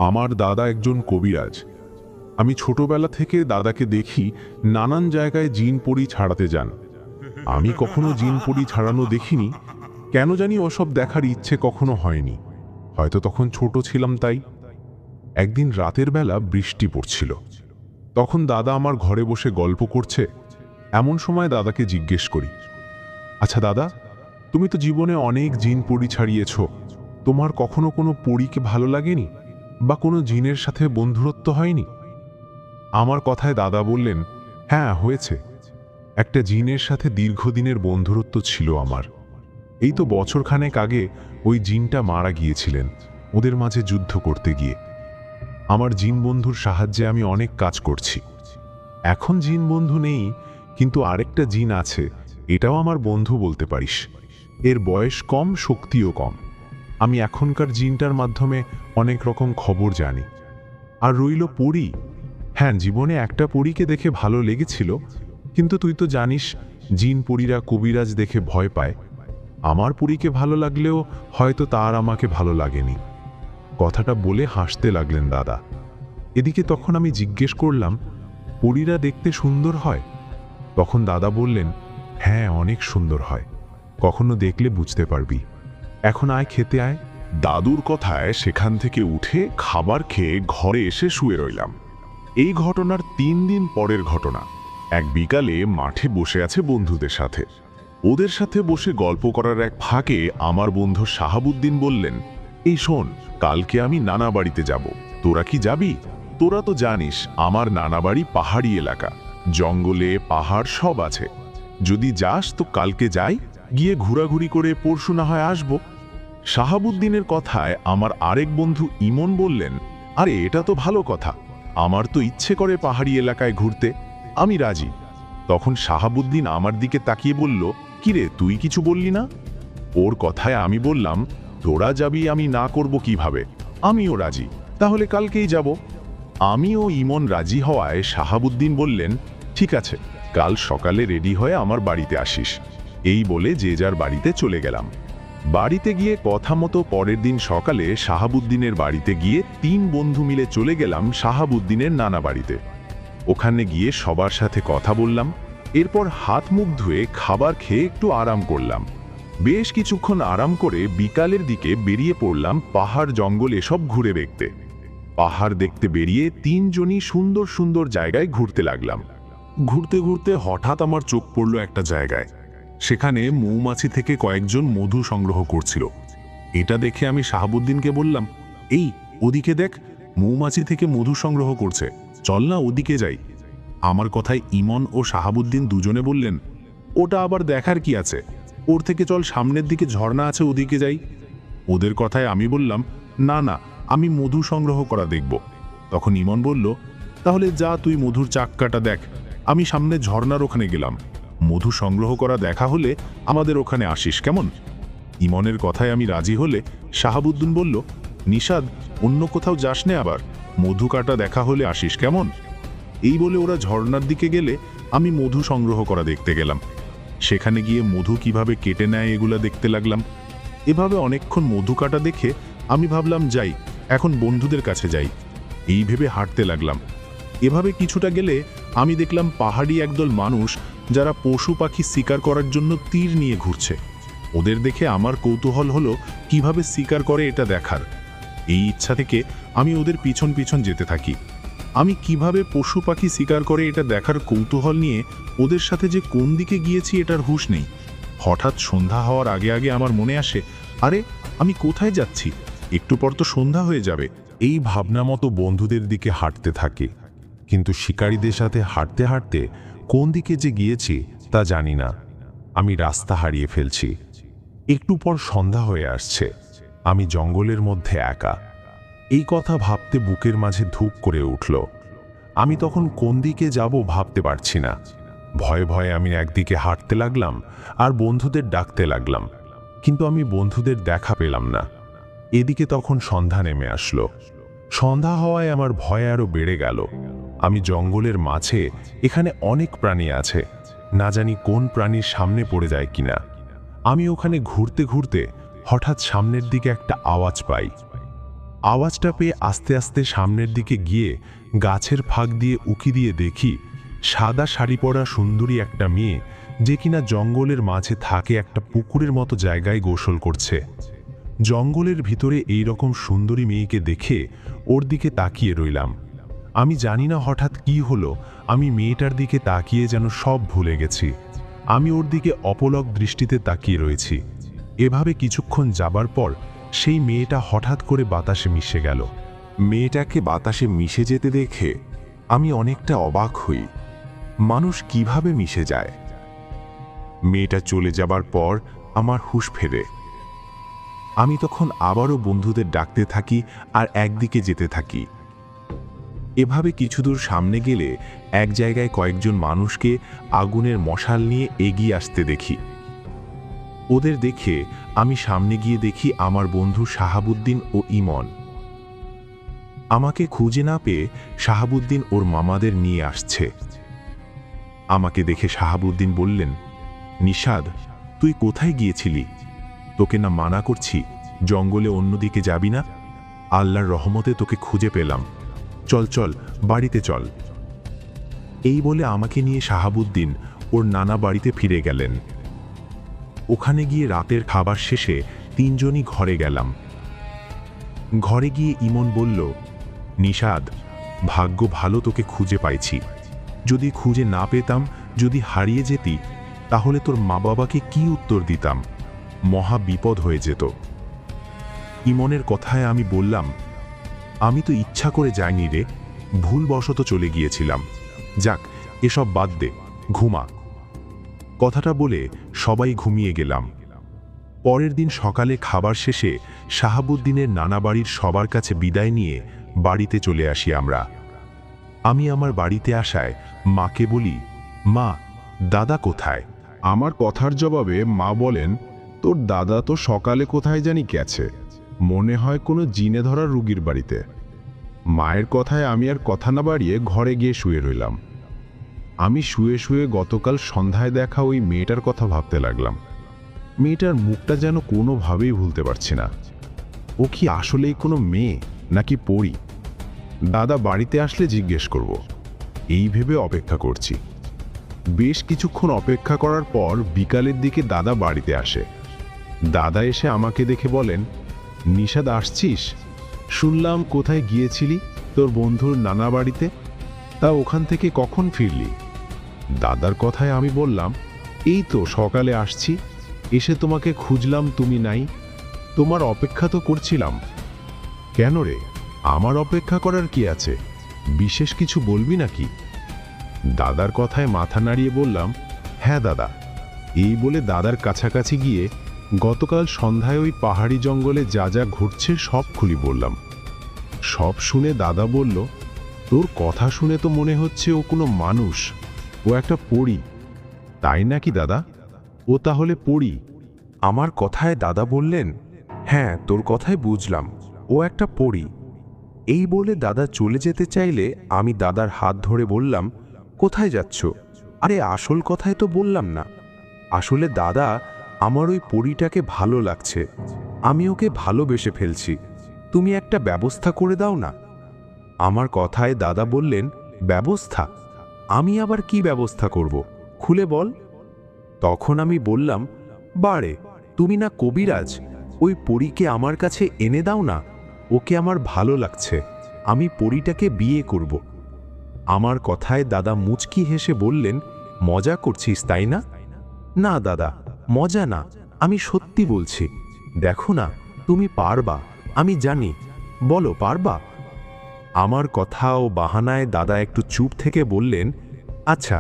আমার দাদা একজন কবিরাজ। আমি ছোটবেলা থেকে দাদাকে দেখি নানান জায়গায় জিন পরি ছাড়াতে যান। আমি কখনো জিন পরি ছাড়ানো দেখিনি। কেন জানি ওসব দেখার ইচ্ছে কখনো হয়নি। হয়তো তখন ছোট ছিলাম তাই। একদিন রাতের বেলা বৃষ্টি পড়ছিল। তখন দাদা আমার ঘরে বসে গল্প করছে। এমন সময় দাদাকে জিজ্ঞেস করি, আচ্ছা দাদা, তুমি তো জীবনে অনেক জিন পরি ছাড়িয়েছ, তোমার কখনো কোনো পরীকে ভালো লাগেনি বা কোনো জিনের সাথে বন্ধুত্ব হয়নি? আমার কথায় দাদা বললেন, হ্যাঁ হয়েছে। একটা জিনের সাথে দীর্ঘদিনের বন্ধুত্ব ছিল আমার। এই তো বছরখানেক আগে ওই জিনটা মারা গিয়েছিলেন ওদের মাঝে যুদ্ধ করতে গিয়ে। আমার জিন বন্ধুর সাহায্যে আমি অনেক কাজ করছি। এখন জিন বন্ধু নেই, কিন্তু আরেকটা জিন আছে, এটাও আমার বন্ধু বলতে পারিস। এর বয়স কম, শক্তিও কম। আমি এখনকার জিনটার মাধ্যমে অনেক রকম খবর জানি। আর রইল পরী। হ্যাঁ, জীবনে একটা পরীকে দেখে ভালো লেগেছিল, কিন্তু তুই তো জানিস জিন পরীরা কবিরাজ দেখে ভয় পায়। আমার পরীকে ভালো লাগলেও হয়তো তার আমাকে ভালো লাগেনি। কথাটা বলে হাসতে লাগলেন দাদা। এদিকে তখন আমি জিজ্ঞেস করলাম, পরীরা দেখতে সুন্দর হয়? তখন দাদা বললেন, হ্যাঁ অনেক সুন্দর হয়, কখনো দেখলে বুঝতে পারবি। এখন আয়, খেতে আয়। দাদুর কথায় সেখান থেকে উঠে খাবার খেয়ে ঘরে এসে শুয়ে রইলাম। এই ঘটনার 3 দিন পরের ঘটনা। এক বিকালে মাঠে বসে আছে বন্ধুদের সাথে। ওদের সাথে বসে গল্প করার এক ফাঁকে আমার বন্ধু শাহাবুদ্দিন বললেন, এই শোন, কালকে আমি নানা বাড়িতে যাব, তোরা কি যাবি? তোরা তো জানিস আমার নানা বাড়ি পাহাড়ি এলাকা, জঙ্গলে পাহাড় সব আছে। যদি যাস তো কালকে যাই, গিয়ে ঘোরাঘুরি করে পরশু না হয় আসবো। শাহাবুদ্দিনের কথায় আমার আরেক বন্ধু ইমন বললেন, আরে এটা তো ভালো কথা, আমার তো ইচ্ছে করে পাহাড়ি এলাকায় ঘুরতে, আমি রাজি। তখন শাহাবুদ্দিন আমার দিকে তাকিয়ে বলল, কিরে তুই কিছু বললি না? ওর কথায় আমি বললাম, তোরা যাবি আমি না করব কিভাবে, আমিও রাজি, তাহলে কালকেই যাব। আমি ও ইমন রাজি হওয়ায় শাহাবুদ্দিন বললেন, ঠিক আছে, কাল সকালে রেডি হয়ে আমার বাড়িতে আসিস। এই বলে যে যার বাড়িতে চলে গেলাম। বাড়িতে গিয়ে কথা মতো পরের দিন সকালে শাহাবুদ্দিনের বাড়িতে গিয়ে 3 বন্ধু মিলে চলে গেলাম শাহাবুদ্দিনের নানা বাড়িতে। ওখানে গিয়ে সবার সাথে কথা বললাম। এরপর হাত মুখ ধুয়ে খাবার খেয়ে একটু আরাম করলাম। বেশ কিছুক্ষণ আরাম করে বিকালের দিকে বেরিয়ে পড়লাম পাহাড় জঙ্গল এসব ঘুরে দেখতে। পাহাড় দেখতে বেরিয়ে 3 জনই সুন্দর সুন্দর জায়গায় ঘুরতে লাগলাম। ঘুরতে ঘুরতে হঠাৎ আমার চোখ পড়ল একটা জায়গায়। সেখানে মৌমাছি থেকে কয়েকজন মধু সংগ্রহ করছিল। এটা দেখে আমি শাহাবুদ্দিনকে বললাম, এই ওদিকে দেখ, মৌমাছি থেকে মধু সংগ্রহ করছে, চল না ওদিকে যাই। আমার কথায় ইমন ও শাহাবুদ্দিন দুজনে বললেন, ওটা আবার দেখার কি আছে, ওর থেকে চল সামনের দিকে ঝর্ণা আছে ওদিকে যাই। ওদের কথায় আমি বললাম, না না, আমি মধু সংগ্রহ করা দেখব। তখন ইমন বলল, তাহলে যা তুই মধুর চাক্কাটা দেখ, আমি সামনে ঝর্ণার ওখানে গেলাম, মধু সংগ্রহ করা দেখা হলে আমাদের ওখানে আসিস কেমন? ইমনের কথায় আমি রাজি হলে শাহাবুদ্দিন বলল, নিষাদ, অন্য কোথাও যাস নে, আবার মধু কাটা দেখা হলে আসিস কেমন? এই বলে ওরা ঝর্ণার দিকে গেলে আমি মধু সংগ্রহ করা দেখতে গেলাম। সেখানে গিয়ে মধু কিভাবে কেটে নেয় এগুলা দেখতে লাগলাম। এভাবে অনেকক্ষণ মধু কাটা দেখে আমি ভাবলাম যাই, এখন বন্ধুদের কাছে যাই। এই ভেবে হাঁটতে লাগলাম। এভাবে কিছুটা গেলে আমি দেখলাম পাহাড়ি একদল মানুষ যারা পশু পাখি শিকার করার জন্য তীর নিয়ে ঘুরছে। ওদের দেখে আমার কৌতূহল হলো কিভাবে শিকার করে এটা দেখার। এই ইচ্ছা থেকে আমি ওদের পিছন পিছন যেতে থাকি। আমি কিভাবে পশু পাখি শিকার করে এটা দেখার কৌতূহল নিয়ে ওদের সাথে যে কোন দিকে গিয়েছি এটার হুঁশ নেই। হঠাৎ সন্ধ্যা হওয়ার আগে আগে আমার মনে আসে, আরে আমি কোথায় যাচ্ছি, একটু পর তো সন্ধ্যা হয়ে যাবে। এই ভাবনা মতো বন্ধুদের দিকে হাঁটতে থাকে, কিন্তু শিকারীদের সাথে হাঁটতে হাঁটতে কোন দিকে যে গিয়েছি তা জানি না। আমি রাস্তা হারিয়ে ফেলছি। একটু পর সন্ধ্যা হয়ে আসছে। আমি জঙ্গলের মধ্যে একা। এই কথা ভাবতে বুকের মাঝে ধূপ করে উঠল। আমি তখন কোন দিকে যাব ভাবতে পারছি না। ভয়ে ভয়ে আমি একদিকে হাঁটতে লাগলাম আর বন্ধুদের ডাকতে লাগলাম, কিন্তু আমি বন্ধুদের দেখা পেলাম না। এদিকে তখন সন্ধ্যা নেমে আসলো। সন্ধ্যা হওয়ায় আমার ভয় আরো বেড়ে গেল। আমি জঙ্গলের মাঝে, এখানে অনেক প্রাণী আছে, না জানি কোন প্রাণীর সামনে পড়ে যায় কিনা। আমি ওখানে ঘুরতে ঘুরতে হঠাৎ সামনের দিকে একটা আওয়াজ পাই। আওয়াজটা পেয়ে আস্তে আস্তে সামনের দিকে গিয়ে গাছের ফাঁক দিয়ে উকি দিয়ে দেখি সাদা শাড়ি পরা সুন্দরী একটা মেয়ে, যে কিনা জঙ্গলের মাঝে থাকে একটা পুকুরের মতো জায়গায় গোসল করছে। জঙ্গলের ভিতরে এই রকম সুন্দরী মেয়েকে দেখে ওর দিকে তাকিয়ে রইলাম। আমি জানি না হঠাৎ কি হলো, আমি মেয়েটার দিকে তাকিয়ে যেন সব ভুলে গেছি। আমি ওর দিকে অপলক দৃষ্টিতে তাকিয়ে রয়েছি। এভাবে কিছুক্ষণ যাবার পর সেই মেয়েটা হঠাৎ করে বাতাসে মিশে গেল। মেয়েটাকে বাতাসে মিশে যেতে দেখে আমি অনেকটা অবাক হই। মানুষ কিভাবে মিশে যায়? মেয়েটা চলে যাবার পর আমার হুঁশ ফেরে। আমি তখন আবারও বন্ধুদের ডাকতে থাকি আর একদিকে যেতে থাকি। এভাবে কিছু দূর সামনে গেলে এক জায়গায় কয়েকজন মানুষকে আগুনের মশাল নিয়ে এগিয়ে আসতে দেখি। ওদের দেখে আমি সামনে গিয়ে দেখি আমার বন্ধু শাহাবুদ্দিন ও ইমন। আমাকে খুঁজে না পেয়ে শাহাবুদ্দিন ওর মামাদের নিয়ে আসছে। আমাকে দেখে শাহাবুদ্দিন বললেন, নিশাদ, তুই কোথায় গিয়েছিলি? তোকে না মানা করছি জঙ্গলে অন্যদিকে যাবি না? আল্লাহর রহমতে তোকে খুঁজে পেলাম, চল চল বাড়িতে চল। এই বলে আমাকে নিয়ে শাহাবুদ্দিন ওর নানা বাড়িতে ফিরে গেলেন। ওখানে গিয়ে রাতের খাবার শেষে তিনজনই ঘরে গেলাম। ঘরে গিয়ে ইমন বলল, নিশাদ, ভাগ্য ভালো তোকে খুঁজে পাইছি। যদি খুঁজে না পেতাম, যদি হারিয়ে যেতি, তাহলে তোর মা বাবাকে কি উত্তর দিতাম? মহা বিপদ হয়ে যেত। ইমনের কথায় আমি বললাম, আমি তো ইচ্ছা করে যাইনি রে, ভুলবশত চলে গিয়েছিলাম। যাক, এসব বাদ দে, ঘুমা। কথাটা বলে সবাই ঘুমিয়ে গেলাম। পরের দিন সকালে খাবার শেষে শাহাবুদ্দিনের নানা বাড়ির সবার কাছে বিদায় নিয়ে বাড়িতে চলে আসি আমরা। আমি আমার বাড়িতে আসায় মাকে বলি, মা, দাদা কোথায়? আমার কথার জবাবে মা বলেন, তোর দাদা তো সকালে কোথায় জানি গেছে, মনে হয় কোনো জিনে ধরা রুগীর বাড়িতে। মায়ের কথায় আমি আর কথা না বাড়িয়ে ঘরে গিয়ে শুয়ে রইলাম। আমি শুয়ে শুয়ে গতকাল সন্ধ্যায় দেখা ওই মেয়েটার কথা ভাবতে লাগলাম। মেয়েটার মুখটা যেন কোনোভাবেই ভুলতে পারছি না। ও কি আসলেই কোনো মেয়ে নাকি পরী? দাদা বাড়িতে আসলে জিজ্ঞেস করব, এই ভেবে অপেক্ষা করছি। বেশ কিছুক্ষণ অপেক্ষা করার পর বিকালের দিকে দাদা বাড়িতে আসে। দাদা এসে আমাকে দেখে বলেন, নিশাদ, আসছিস? শুনলাম কোথায় গিয়েছিলি, তোর বন্ধুর নানা বাড়িতে। তা ওখান থেকে কখন ফিরলি? দাদার কথায় আমি বললাম, এই তো সকালে আসছি, এসে তোমাকে খুঁজলাম, তুমি নাই। তোমার অপেক্ষা তো করছিলাম। কেন রে, আমার অপেক্ষা করার কি আছে? বিশেষ কিছু বলবি নাকি? দাদার কথায় মাথা নাড়িয়ে বললাম, হ্যাঁ দাদা। এই বলে দাদার কাছাকাছি গিয়ে গতকাল সন্ধ্যায় ওই পাহাড়ি জঙ্গলে যা যা ঘটছে সব খুলি বললাম। সব শুনে দাদা বলল, তোর কথা শুনে তো মনে হচ্ছে ও কোনো মানুষ, ও একটা পরী। তাই নাকি দাদা? ও তাহলে পরী? আমার কথায় দাদা বললেন, হ্যাঁ, তোর কথাই বুঝলাম, ও একটা পরী। এই বলে দাদা চলে যেতে চাইলে আমি দাদার হাত ধরে বললাম, কোথায় যাচ্ছ? আরে আসল কথাই তো বললাম না। আসলে দাদা, আমার ওই পরীটাকে ভালো লাগছে, আমি ওকে ভালোবেসে ফেলছি। তুমি একটা ব্যবস্থা করে দাও না। আমার কথায় দাদা বললেন, ব্যবস্থা? আমি আবার কি ব্যবস্থা করব, খুলে বল। তখন আমি বললাম, বারে, তুমি না কবিরাজ, ওই পরীকে আমার কাছে এনে দাও না। ওকে আমার ভালো লাগছে, আমি পরীটাকে বিয়ে করব। আমার কথায় দাদা মুচকি হেসে বললেন, মজা করছিস তাই না? না দাদা, মজা না, আমি সত্যি বলছি। দেখো না, তুমি পারবা, আমি জানি। বলো, পারবা? আমার কথা ও বাহানায় দাদা একটু চুপ থেকে বললেন, আচ্ছা,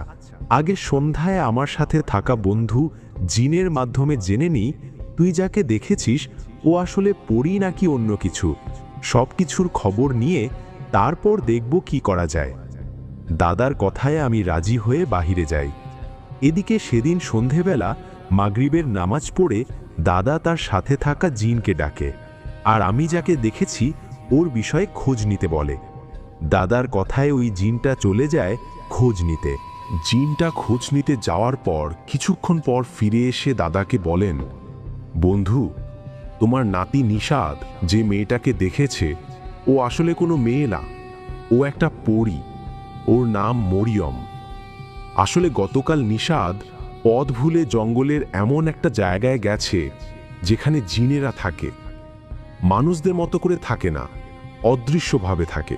আগে সন্ধ্যায় আমার সাথে থাকা বন্ধু জিনের মাধ্যমে জেনে নি তুই যাকে দেখেছিস ও আসলে পরী নাকি অন্য কিছু। সব কিছুর খবর নিয়ে তারপর দেখব কি করা যায়। দাদার কথায় আমি রাজি হয়ে বাহিরে যাই। এদিকে সেদিন সন্ধেবেলা মাগরিবের নামাজ পড়ে দাদা তার সাথে থাকা জিনকে ডাকে, আর আমি যাকে দেখেছি ওর বিষয়ে খোঁজ নিতে বলে। দাদার কথায় ওই জিনটা চলে যায় খোঁজ নিতে। জিনটা খোঁজ নিতে যাওয়ার পর কিছুক্ষণ পর ফিরে এসে দাদাকে বলেন, বন্ধু, তোমার নাতি নিশাদ যে মেয়েটাকে দেখেছে ও আসলে কোনো মেয়ে না, ও একটা পরী। ওর নাম মরিয়ম। আসলে গতকাল নিষাদ পথ ভুলে জঙ্গলের এমন একটা জায়গায় গেছে যেখানে জিনেরা থাকে। মানুষদের মতো করে থাকে না, অদৃশ্যভাবে থাকে।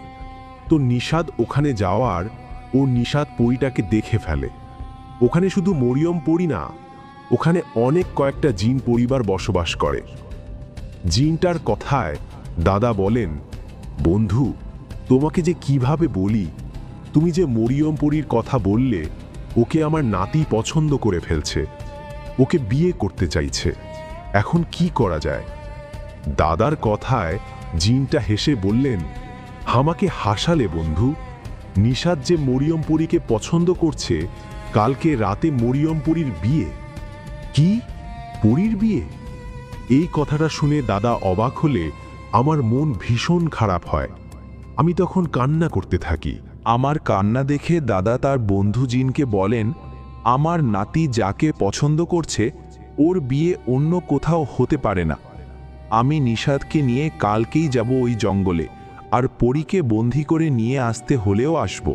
তো নিষাদ ওখানে যাওয়ার ও নিষাদ পরীটাকে দেখে ফেলে। ওখানে শুধু মরিয়ম পরী না, ওখানে অনেক কয়েকটা জিন পরিবার বসবাস করে। জিনটার কথায় দাদা বলেন, বন্ধু, তোমাকে যে কিভাবে বলি, তুমি যে মরিয়ম পরীর কথা বললে, ওকে আমার নাতি পছন্দ করে ফেলছে, ওকে বিয়ে করতে চাইছে। এখন কি করা যায়? দাদার কথায় জিনটা হেসে বললেন, আমাকে হাসালে বন্ধু। নিষাদ যে মরিয়ম পরীকে পছন্দ করছে, কালকে রাতে মরিয়ম পরীর বিয়ে। কি? পরীর বিয়ে? এই কথাটা শুনে দাদা অবাক হলে আমার মন ভীষণ খারাপ হয়। আমি তখন কান্না করতে থাকি। আমার কান্না দেখে দাদা তার বন্ধু জিনকে বলেন, আমার নাতি যাকে পছন্দ করছে ওর বিয়ে অন্য কোথাও হতে পারে না। আমি নিষাদকে নিয়ে কালকেই যাব ওই জঙ্গলে, আর পরীকে বন্দি করে নিয়ে আসতে হলেও আসব।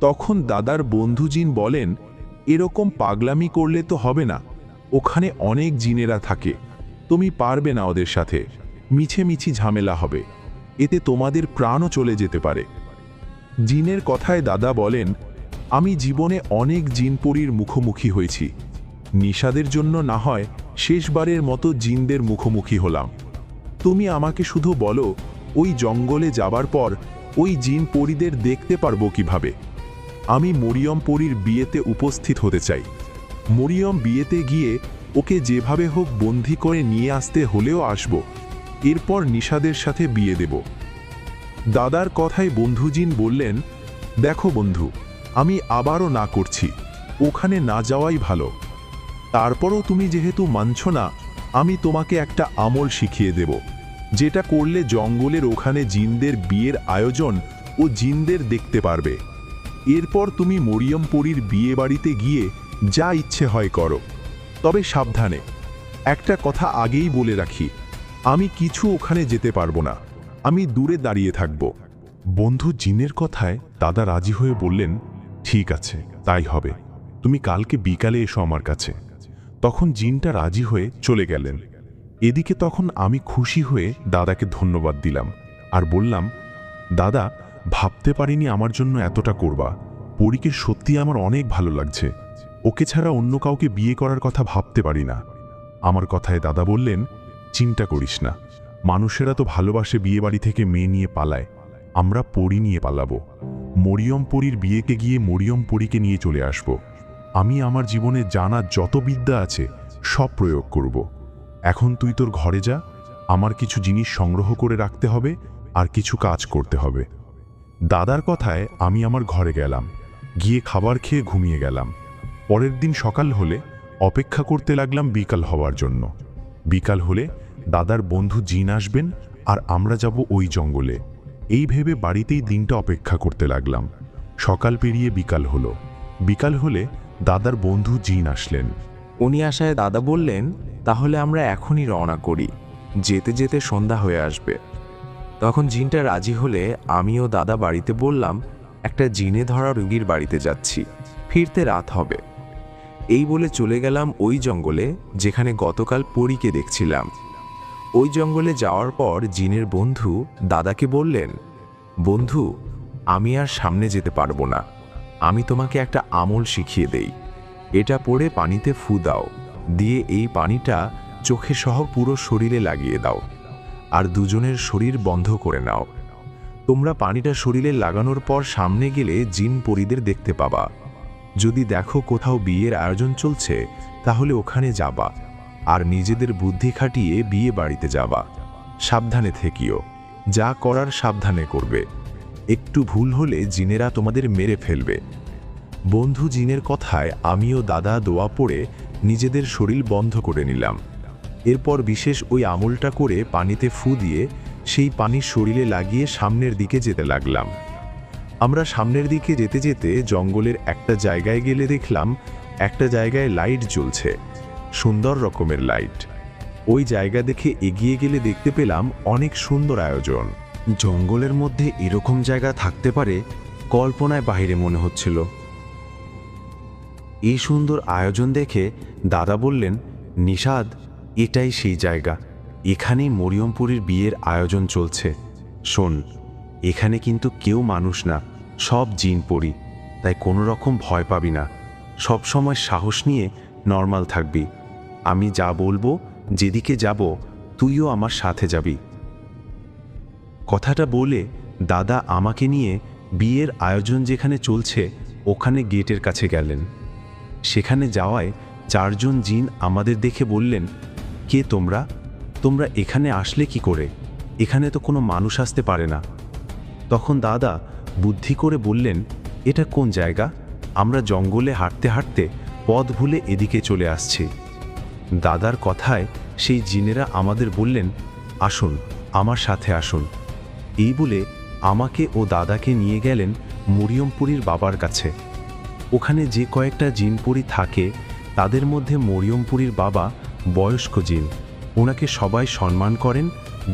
তখন দাদার বন্ধু জিন বলেন, এরকম পাগলামি করলে তো হবে না, ওখানে অনেক জিনেরা থাকে, তুমি পারবে না ওদের সাথে, মিছি ঝামেলা হবে, এতে তোমাদের প্রাণও চলে যেতে পারে। জিনের কথায় দাদা বলেন, আমি জীবনে অনেক জিনপরীর মুখোমুখি হয়েছি, নিষাদের জন্য না হয় শেষবারের মতো জিনদের মুখোমুখি হলাম। তুমি আমাকে শুধু বলো, ওই জঙ্গলে যাবার পর ওই জিন পরীদের দেখতে পারবো কিভাবে? আমি মরিয়ম পরীর বিয়েতে উপস্থিত হতে চাই। মরিয়ম বিয়েতে গিয়ে ওকে যেভাবে হোক বন্দি করে নিয়ে আসতে হলেও আসব, এরপর নিষাদের সাথে বিয়ে দেব। দাদার কথায় বন্ধু জিন বললেন, দেখো বন্ধু, আমি আবারও না করছি, ওখানে না যাওয়াই ভালো। তারপরও তুমি যেহেতু মানছ না, আমি তোমাকে একটা আমল শিখিয়ে দেব, যেটা করলে জঙ্গলের ওখানে জিনদের বিয়ের আয়োজন ও জিনদের দেখতে পারবে। এরপর তুমি মরিয়ম পরীর বিয়ে বাড়িতে গিয়ে যা ইচ্ছে হয় করো। তবে সাবধানে, একটা কথা আগেই বলে রাখি, আমি কিছু ওখানে যেতে পারবো না, আমি দূরে দাঁড়িয়ে থাকব। বন্ধু জিনের কথায় দাদা রাজি হয়ে বললেন, ঠিক আছে, তাই হবে, তুমি কালকে বিকালে এসো আমার কাছে। তখন জিনটা রাজি হয়ে চলে গেলেন। এদিকে তখন আমি খুশি হয়ে দাদাকে ধন্যবাদ দিলাম আর বললাম, দাদা, ভাবতে পারিনি আমার জন্য এতটা করবা। পরীকে সত্যি আমার অনেক ভালো লাগছে, ওকে ছাড়া অন্য কাউকে বিয়ে করার কথা ভাবতে পারি না। আমার কথায় দাদা বললেন, চিন্তা করিস না, মানুষেরা তো ভালোবাসে বিয়ে বাড়ি থেকে মেয়ে নিয়ে পালায়, আমরা পরী নিয়ে পালাবো। মরিয়ম পরীর বিয়েকে গিয়ে মরিয়ম পরীকে নিয়ে চলে আসব। আমি আমার জীবনে জানা যত বিদ্যা আছে সব প্রয়োগ করব। এখন তুই তোর ঘরে যা, আমার কিছু জিনিস সংগ্রহ করে রাখতে হবে আর কিছু কাজ করতে হবে। দাদার কথায় আমি আমার ঘরে গেলাম, গিয়ে খাবার খেয়ে ঘুমিয়ে গেলাম। পরের দিন সকাল হলে অপেক্ষা করতে লাগলাম বিকাল হওয়ার জন্য। বিকাল হলে দাদার বন্ধু জিন আসবেন আর আমরা যাব ওই জঙ্গলে। এই ভেবে বাড়িতেই দিনটা অপেক্ষা করতে লাগলাম। সকাল পেরিয়ে বিকাল হলো। বিকাল হলে দাদার বন্ধু জিন আসলেন। উনি আসায় দাদা বললেন, তাহলে আমরা এখনই রওনা করি, যেতে যেতে সন্ধ্যা হয়ে আসবে। তখন জিনটা রাজি হলে আমি ও দাদা বাড়িতে বললাম, একটা জিনে ধরা রোগীর বাড়িতে যাচ্ছি, ফিরতে রাত হবে। এই বলে চলে গেলাম ওই জঙ্গলে যেখানে গতকাল পরীকে দেখছিলাম। ওই জঙ্গলে যাওয়ার পর জিনের বন্ধু দাদাকে বললেন, বন্ধু, আমি আর সামনে যেতে পারবো না, আমি তোমাকে একটা আমল শিখিয়ে দেই। এটা পড়ে পানিতে ফু দাও, দিয়ে এই পানিটা চোখে সহ পুরো শরীরে লাগিয়ে দাও, আর দুজনের শরীর বন্ধ করে নাও। তোমরা পানিটা শরীরে লাগানোর পর সামনে গেলে জিন পরীদের দেখতে পাবা। যদি দেখো কোথাও বিয়ের আয়োজন চলছে, তাহলে ওখানে যাবা, আর নিজেদের বুদ্ধি খাটিয়ে বিয়ে বাড়িতে যাবা। সাবধানে থেকিও, যা করার সাবধানে করবে, একটু ভুল হলে জিনেরা তোমাদের মেরে ফেলবে। বন্ধু জিনের কথায় আমিও দাদা দোয়া পড়ে নিজেদের শরীর বন্ধ করে নিলাম। এরপর বিশেষ ওই আমলটা করে পানিতে ফু দিয়ে সেই পানি শরীরে লাগিয়ে সামনের দিকে যেতে লাগলাম। আমরা সামনের দিকে যেতে যেতে জঙ্গলের একটা জায়গায় গেলে দেখলাম একটা জায়গায় লাইট জ্বলছে, সুন্দর রকমের লাইট। ওই জায়গা দেখে এগিয়ে গেলে দেখতে পেলাম অনেক সুন্দর আয়োজন। জঙ্গলের মধ্যে এরকম জায়গা থাকতে পারে কল্পনায় বাইরে মনে হচ্ছিল। এই সুন্দর আয়োজন দেখে দাদা বললেন, নিষাদ, এটাই সেই জায়গা, এখানেই মরিয়মপুরীর বিয়ের আয়োজন চলছে। শোন, এখানে কিন্তু কেউ মানুষ না, সব জিন পরি, তাই কোনো রকম ভয় পাবি না, সব সময় সাহস নিয়ে নর্মাল থাকবি। আমি যা বলবো, যেদিকে যাব তুইও আমার সাথে যাবি। কথাটা বলে দাদা আমাকে নিয়ে বিয়ের আয়োজন যেখানে চলছে ওখানে গেটের কাছে গেলেন। সেখানে যাওয়ায় 4 জন জিন আমাদের দেখে বললেন, কে তোমরা? তোমরা এখানে আসলে কি করে? এখানে তো কোনো মানুষ আসতে পারে না। তখন দাদা বুদ্ধি করে বললেন, এটা কোন জায়গা? আমরা জঙ্গলে হাঁটতে হাঁটতে পথ ভুলে এদিকে চলে আসছি। দাদার কথায় সেই জিনেরা আমাদের বললেন, আসুন, আমার সাথে আসুন। এই বলে আমাকে ও দাদাকে নিয়ে গেলেন মরিয়মপুরীর বাবার কাছে। ওখানে যে কয়েকটা জিনপুরী থাকে তাদের মধ্যে মরিয়মপুরীর বাবা বয়স্ক জিন, ওনাকে সবাই সম্মান করেন,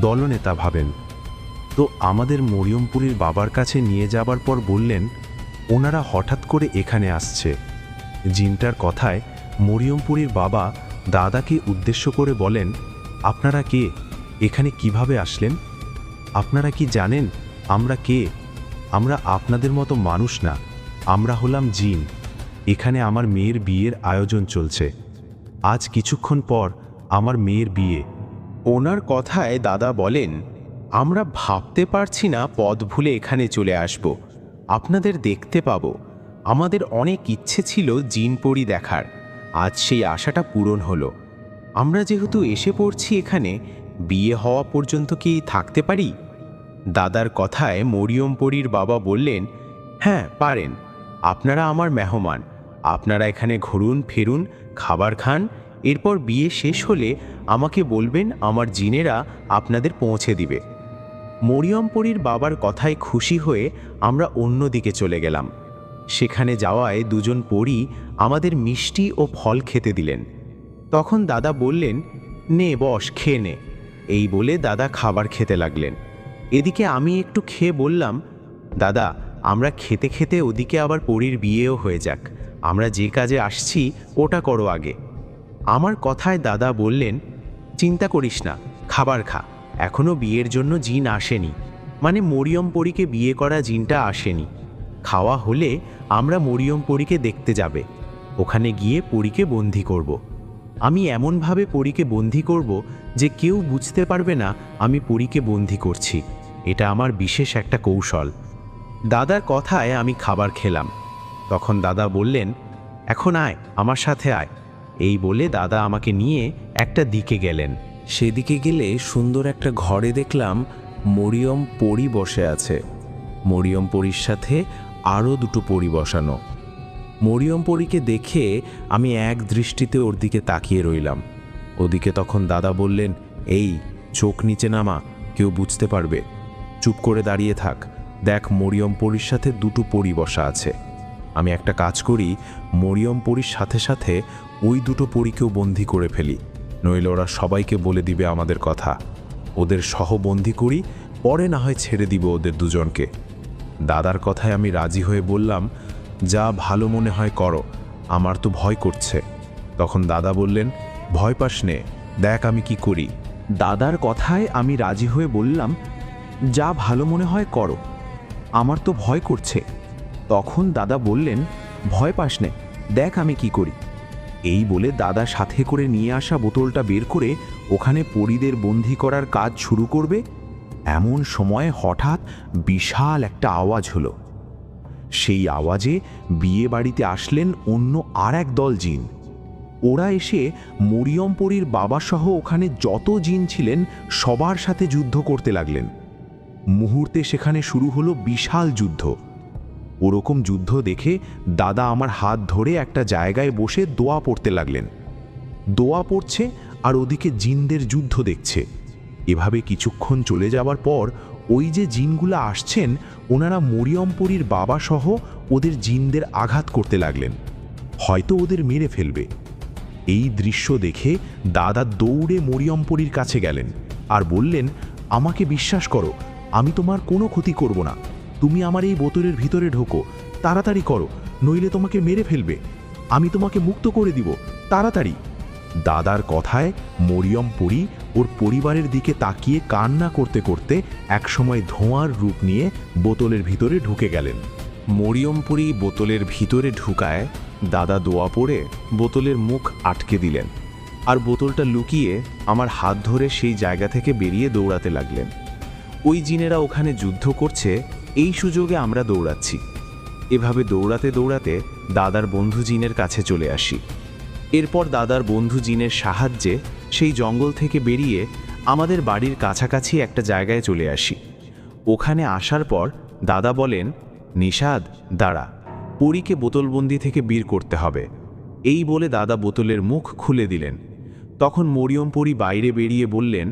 দলনেতা ভাবেন। তো আমাদের মরিয়মপুরীর বাবার কাছে নিয়ে যাবার পর বললেন, ওনারা হঠাৎ করে এখানে আসছে। জিনটার কথায় মরিয়মপুরীর বাবা দাদাকে উদ্দেশ্য করে বলেন, আপনারা কে? এখানে কিভাবে আসলেন? আপনারা কি জানেন আমরা কে? আমরা আপনাদের মতো মানুষ না, আমরা হলাম জিন। এখানে আমার মেয়ের বিয়ের আয়োজন চলছে। আজ কিছুক্ষণ পর আমার মেয়ের বিয়ে। ওনার কথায় দাদা বলেন, আমরা ভাবতে পারছি না পথ ভুলে এখানে চলে আসব, আপনাদের দেখতে পাবো। আমাদের অনেক ইচ্ছে ছিল জিনপরি দেখার, আজ সেই আশাটা পূরণ হলো। আমরা যেহেতু এসে পড়ছি এখানে, বিয়ে হওয়া পর্যন্ত কি থাকতে পারি? দাদার কথায় মরিয়মপরীর বাবা বললেন, হ্যাঁ পারেন, আপনারা আমার মেহমান, আপনারা এখানে ঘুরুন ফিরুন, খাবার খান, এরপর বিয়ে শেষ হলে আমাকে বলবেন, আমার জিনেরা আপনাদের পৌঁছে দিবে। মরিয়মপরীর বাবার কথায় খুশি হয়ে আমরা অন্যদিকে চলে গেলাম। সেখানে যাওয়ায় 2 জন পরী আমাদের মিষ্টি ও ফল খেতে দিলেন। তখন দাদা বললেন, নে বস, খেয়ে নে। এই বলে দাদা খাবার খেতে লাগলেন। এদিকে আমি একটু খেয়ে বললাম, দাদা, আমরা খেতে খেতে ওদিকে আবার পরীর বিয়েও হয়ে যাক, আমরা যে কাজে আসছি ওটা করো আগে। আমার কথায় দাদা বললেন, চিন্তা করিস না, খাবার খা, এখনও বিয়ের জন্য জিন আসেনি, মানে মরিয়মপরীকে বিয়ে করা জিনটা আসেনি। খাওয়া হলে আমরা মরিয়মপরীকে দেখতে যাবে, ওখানে গিয়ে পরীকে বন্দি করব। আমি এমনভাবে পরীকে বন্দি করব যে কেউ বুঝতে পারবে না আমি পরীকে বন্দি করছি। এটা আমার বিশেষ একটা কৌশল। দাদার কথায় আমি খাবার খেলাম। তখন দাদা বললেন, এখন আয়, আমার সাথে আয়। এই বলে দাদা আমাকে নিয়ে একটা দিকে গেলেন। সেদিকে গেলে সুন্দর একটা ঘরে দেখলাম মরিয়ম পরী বসে আছে। মরিয়ম পরীর সাথে আরও 2টো পরী বসানো। মরিয়ম পরীকে দেখে আমি এক দৃষ্টিতে ওর দিকে তাকিয়ে রইলাম। ওদিকে তখন দাদা বললেন, এই চোখ নিচে নামা, কেউ বুঝতে পারবে, চুপ করে দাঁড়িয়ে থাক, দেখ মরিয়ম পরীর সাথে 2টো পরী বসা আছে। আমি একটা কাজ করি, মরিয়ম পরীর সাথে সাথে ওই 2টো পরীকেও বন্দি করে ফেলি, নইলে ওরা সবাইকে বলে দিবে আমাদের কথা। ওদের সহবন্দি করি, পরে না হয় ছেড়ে দিব ওদের 2 জনকে। দাদার কথায় আমি রাজি হয়ে বললাম, যা ভালো মনে হয় করো, আমার তো ভয় করছে। তখন দাদা বললেন, ভয় পাস নে, দেখ আমি কি করি। দাদার কথায় আমি রাজি হয়ে বললাম, যা ভালো মনে হয় করো, আমার তো ভয় করছে। তখন দাদা বললেন, ভয় পাস নে, দেখ আমি কি করি। এই বলে দাদা সাথে করে নিয়ে আসা বোতলটা বের করে ওখানে পরীদের বন্দি করার কাজ শুরু করবে। এমন সময় হঠাৎ বিশাল একটা আওয়াজ হলো। সেই আওয়াজে বিয়ে বাড়িতে আসলেন অন্য আর এক দল জিন। ওরা এসে মরিয়মপরীর বাবাসহ ওখানে যত জিন ছিলেন সবার সাথে যুদ্ধ করতে লাগলেন। মুহূর্তে সেখানে শুরু হলো বিশাল যুদ্ধ। ওরকম যুদ্ধ দেখে দাদা আমার হাত ধরে একটা জায়গায় বসে দোয়া পড়তে লাগলেন। দোয়া পড়ছে আর ওদিকে জিনদের যুদ্ধ দেখছে। এভাবে কিছুক্ষণ চলে যাওয়ার পর ওই যে জিনগুলা আসছেন, ওনারা মরিয়মপরীর বাবাসহ ওদের জিনদের আঘাত করতে লাগলেন, হয়তো ওদের মেরে ফেলবে। এই দৃশ্য দেখে দাদা দৌড়ে মরিয়মপরীর কাছে গেলেন আর বললেন, আমাকে বিশ্বাস করো, আমি তোমার কোনো ক্ষতি করব না। তুমি আমার এই বোতলের ভিতরে ঢোকো, তাড়াতাড়ি করো, নইলে তোমাকে মেরে ফেলবে। আমি তোমাকে মুক্ত করে দিব, তাড়াতাড়ি। দাদার কথায় মরিয়ম পরী ওর পরিবারের দিকে তাকিয়ে কান্না করতে করতে একসময় ধোঁয়ার রূপ নিয়ে বোতলের ভিতরে ঢুকে গেলেন। মরিয়মপুরী বোতলের ভিতরে ঢুকায় দাদা দোয়া পড়ে বোতলের মুখ আটকে দিলেন, আর বোতলটা লুকিয়ে আমার হাত ধরে সেই জায়গা থেকে বেরিয়ে দৌড়াতে লাগলেন। ওই জিনেরা ওখানে যুদ্ধ করছে, এই সুযোগে আমরা দৌড়াচ্ছি। এভাবে দৌড়াতে দৌড়াতে দাদার বন্ধু জিনের কাছে চলে আসি। এরপর দাদার বন্ধু জিনের সাহায্যে সেই জঙ্গল থেকে বেরিয়ে আমাদের বাড়ির কাছাকাছি একটা জায়গায় চলে আসি। ওখানে আসার পর দাদা বলেন, নিষাদ দাঁড়া, পরীকে বোতলবন্দি থেকে বের করতে হবে। এই বলে দাদা বোতলের মুখ খুলে দিলেন। তখন মরিয়ম পরী বাইরে বেরিয়ে বললেন,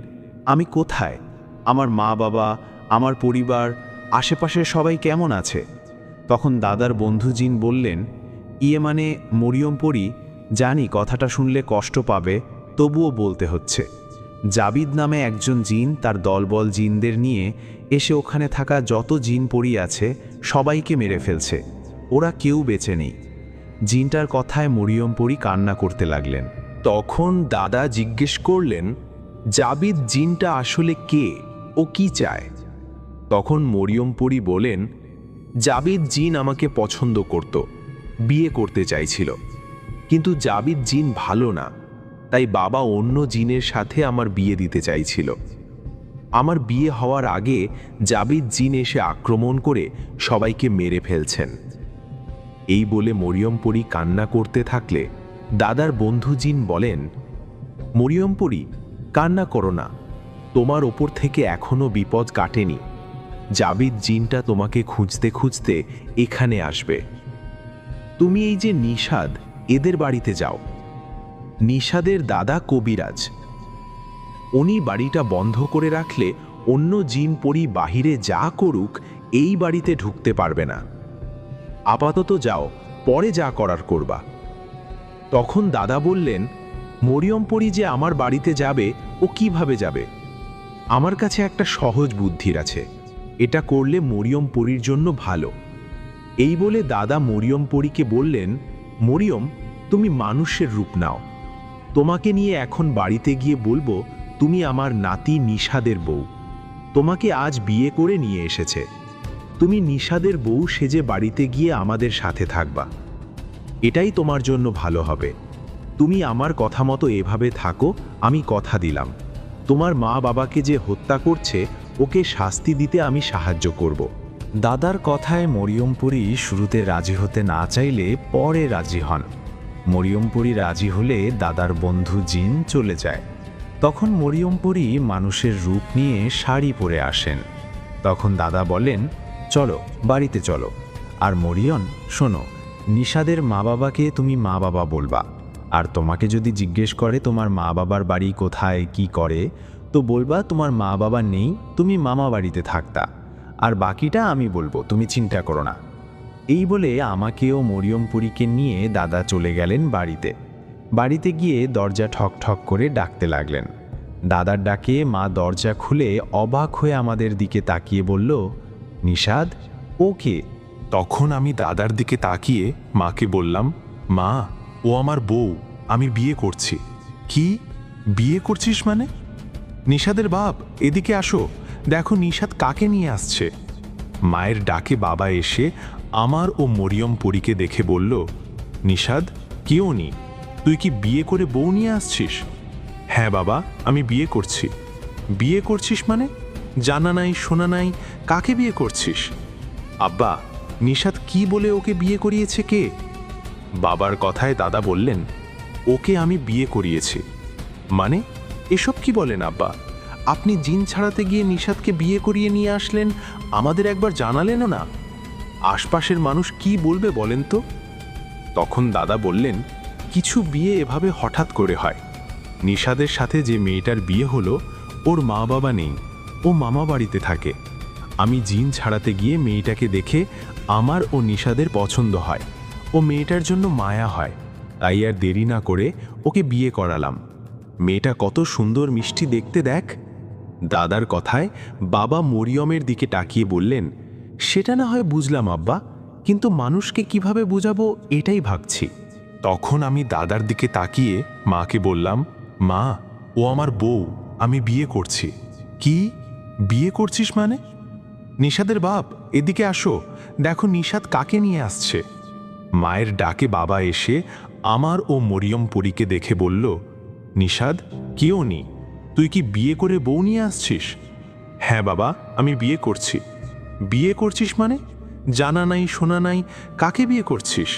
আমি কোথায়? আমার মা বাবা, আমার পরিবার, আশেপাশের সবাই কেমন আছে? তখন দাদার বন্ধু জিন বললেন, ইয়ে মানে মরিয়ম পরী, জানি কথাটা শুনলে কষ্ট পাবে, তবুও বলতে হচ্ছে। জাবিদ নামে একজন জিন তার দলবল জিনদের নিয়ে এসে ওখানে থাকা যত জিন পরী আছে সবাইকে মেরে ফেলছে, ওরা কেউ বেঁচে নেই। জিনটার কথায় মরিয়ম পরী কান্না করতে লাগলেন। তখন দাদা জিজ্ঞেস করলেন, জাবিদ জিনটা আসলে কে, ও কি চায়? তখন মরিয়ম পরী বলেন, জাবিদ জিন আমাকে পছন্দ করত, বিয়ে করতে চাইছিল, কিন্তু জাবিদ জিন ভালো না, তাই বাবা অন্য জিনের সাথে আমার বিয়ে দিতে চাইছিল। আমার বিয়ে হওয়ার আগে জাবিদ জিন এসে আক্রমণ করে সবাইকে মেরে ফেলছেন। এই বলে মরিয়ম পরী কান্না করতে থাকলে দাদার বন্ধু জিন বলেন, মরিয়ম পরী, কান্না করো না, তোমার ওপর থেকে এখনো বিপদ কাটেনি। জাবিদ জিনটা তোমাকে খুঁজতে খুঁজতে এখানে আসবে। তুমি এই যে নিষাদ, এদের বাড়িতে যাও। নিষাদের দাদা কবিরাজ, উনি বাড়িটা বন্ধ করে রাখলে অন্য জিন পরী বাহিরে যা করুক এই বাড়িতে ঢুকতে পারবে না। আপাতত যাও, পরে যা করার করবা। তখন দাদা বললেন, মরিয়ম পরী যে আমার বাড়িতে যাবে, ও কিভাবে যাবে? আমার কাছে একটা সহজ বুদ্ধির আছে, এটা করলে মরিয়ম পরীর জন্য ভালো। এই বলে দাদা মরিয়ম পরীকে বললেন, মরিয়ম, তুমি মানুষের রূপ নাও। তোমাকে নিয়ে এখন বাড়িতে গিয়ে বলবো তুমি আমার নাতি নিষাদের বউ, তোমাকে আজ বিয়ে করে নিয়ে এসেছে। তুমি নিষাদের বউ সেজে বাড়িতে গিয়ে আমাদের সাথে থাকবা, এটাই তোমার জন্য ভালো হবে। তুমি আমার কথা মতো এভাবে থাকো, আমি কথা দিলাম। তোমার মা বাবাকে যে হত্যা করছে ওকে শাস্তি দিতে আমি সাহায্য করব। দাদার কথায় মরিয়মপুরী শুরুতে রাজি হতে না চাইলে পরে রাজি হন। মরিয়মপুরী রাজি হলে দাদার বন্ধু জিন চলে যায়। তখন মরিয়মপুরী মানুষের রূপ নিয়ে শাড়ি পরে আসেন। তখন দাদা বলেন, চলো বাড়িতে চলো। আর মরিয়ম, শোনো, নিষাদের মা বাবাকে তুমি মা বাবা বলবা, আর তোমাকে যদি জিজ্ঞেস করে তোমার মা বাবার বাড়ি কোথায়, কি করে, তো বলবা তোমার মা বাবা নেই, তুমি মামা বাড়িতে থাকতা, আর বাকিটা আমি বলবো, তুমি চিন্তা করো না। এই বলে আমাকেও মরিয়মপুরীকে নিয়ে দাদা চলে গেলেন বাড়িতে। বাড়িতে গিয়ে দরজা ঠক ঠক করে ডাকতে লাগলেন। দাদার ডাকে মা দরজা খুলে অবাক হয়ে আমাদের দিকে তাকিয়ে বলল, নিষাদ, ও কে? তখন আমি দাদার দিকে তাকিয়ে মাকে বললাম, মা, ও আমার বউ, আমি বিয়ে করছি। কি বিয়ে করছিস মানে? নিষাদের বাপ, এদিকে আসো, দেখো নিষাদ কাকে নিয়ে আসছে। মায়ের ডাকে বাবা এসে আমার ও মরিয়ম পরীকে দেখে বলল, নিষাদ, কেউ নি, তুই কি বিয়ে করে বউ নিয়ে আসছিস? হ্যাঁ বাবা, আমি বিয়ে করছি। বিয়ে করছিস মানে? জানা নাই শোনা নাই, কাকে বিয়ে করছিস? আব্বা, নিষাদ কি বলে ওকে বিয়ে করিয়েছে কে? বাবার কথায় দাদা বললেন, ওকে আমি বিয়ে করিয়েছি। মানে এসব কি বলেন আব্বা? আপনি জিন ছাড়াতে গিয়ে নিষাদকে বিয়ে করিয়ে নিয়ে আসলেন, আমাদের একবার জানালেনও না? আশপাশের মানুষ কি বলবে বলেন তো? তখন দাদা বললেন, কিছু বিয়ে এভাবে হঠাৎ করে হয়। নিষাদের সাথে যে মেয়েটার বিয়ে হলো, ওর মা বাবা নেই, ও মামা বাড়িতে থাকে। আমি জিন ছাড়াতে গিয়ে মেয়েটাকে দেখে আমার ও নিষাদের পছন্দ হয়, ও মেয়েটার জন্য মায়া হয়, তাই আর দেরি না করে ওকে বিয়ে করালাম। মেয়েটা কত সুন্দর মিষ্টি দেখতে দেখ। দাদার কথায় বাবা মরিয়মের দিকে তাকিয়ে বললেন, সেটা না হয় বুঝলাম আব্বা, কিন্তু মানুষকে কিভাবে বুঝাবো এটাই ভাবছি। তখন আমি দাদার দিকে তাকিয়ে মাকে বললাম, মা, ও আমার বউ, আমি বিয়ে করছি। কি বিয়ে করছিস মানে? নিশাদের বাপ, এদিকে আসো, দেখো নিশাদ কাকে নিয়ে আসছে। মায়ের ডাকে বাবা এসে আমার ও মরিয়ম পরীকে দেখে বলল, নিশাদ, কেউ নি, তুই কি বিয়ে করে বউ নিয়ে আসছিস? হ্যাঁ বাবা, আমি বিয়ে করছি। বিয়ে করছিস মানে? জানা নাই শোনা নাই, কাকে বিয়ে করছিস?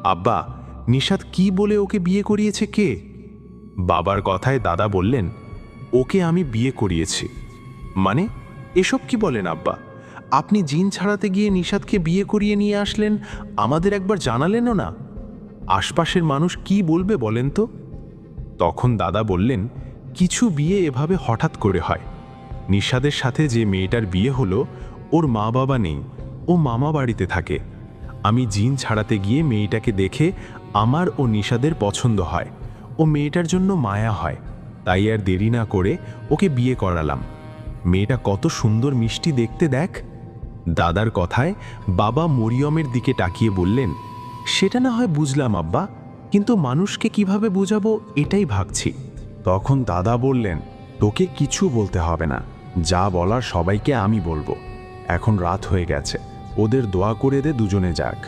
আব্বা, নিশাদ কি বলে ওকে বিয়ে করিয়েছে কে? বাবার কথায় দাদা বললেন, ওকে আমি বিয়ে করিয়েছি। মানে এসব কি বলেন আব্বা? আপনি জিন ছাড়াতে গিয়ে নিশাদকে বিয়ে করিয়ে নিয়ে আসলেন, আমাদের একবার জানালেনও না। আশপাশের মানুষ কি বলবে বলেন তো? তখন দাদা বললেন, কিছু বিয়ে এভাবে হঠাৎ করে হয়। নিশাদের সাথে যে মেয়েটার বিয়ে হলো, ওর মা বাবা নেই, ও মামা বাড়িতে থাকে। আমি জিন ছাড়াতে গিয়ে মেয়েটাকে দেখে আমার ও নিশাদের পছন্দ হয়, ও মেয়েটার জন্য মায়া হয়, তাই আর দেরি না করে ওকে বিয়ে করালাম। মেয়েটা কত সুন্দর মিষ্টি দেখতে দেখ। দাদার কথায় বাবা মরিয়মের দিকে তাকিয়ে বললেন, সেটা না হয় বুঝলাম আব্বা, কিন্তু মানুষকে কিভাবে বুঝাবো এটাই ভাবছি। তখন দাদা বললেন, তোকে কিছু বলতে হবে না, যা বলার সবাইকে আমি বলবো। এখন রাত হয়ে গেছে, ওদের দোয়া করে দে, দুজনে যাক।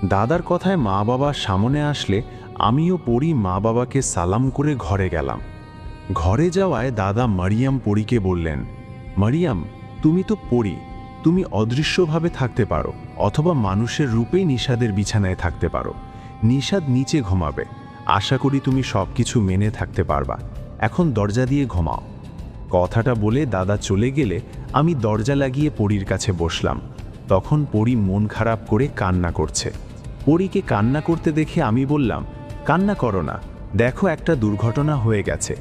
দাদার কথায় মা বাবা সামনে আসলে আমিও পড়ি মা বাবাকে সালাম করে ঘরে গেলাম। ঘরে যাওয়ায় দাদা মারিয়াম পরীকে বললেন, মারিয়াম, তুমি তো পড়ি, তুমি অদৃশ্যভাবে থাকতে পারো, অথবা মানুষের রূপেই নিশাদের বিছানায় থাকতে পারো। নিশাদ নিচে ঘুমাবে, আশা করি তুমি সব কিছু মেনে থাকতে পারবা। এখন দরজা দিয়ে ঘুমাও। কথাটা বলে দাদা চলে গেলে আমি দরজা লাগিয়ে পরীর কাছে বসলাম। তখন পরী মন খারাপ করে কান্না করছে। পরীকে কান্না করতে দেখে আমি বললাম, কান্না করো না, দেখো একটা দুর্ঘটনা হয়ে গেছে,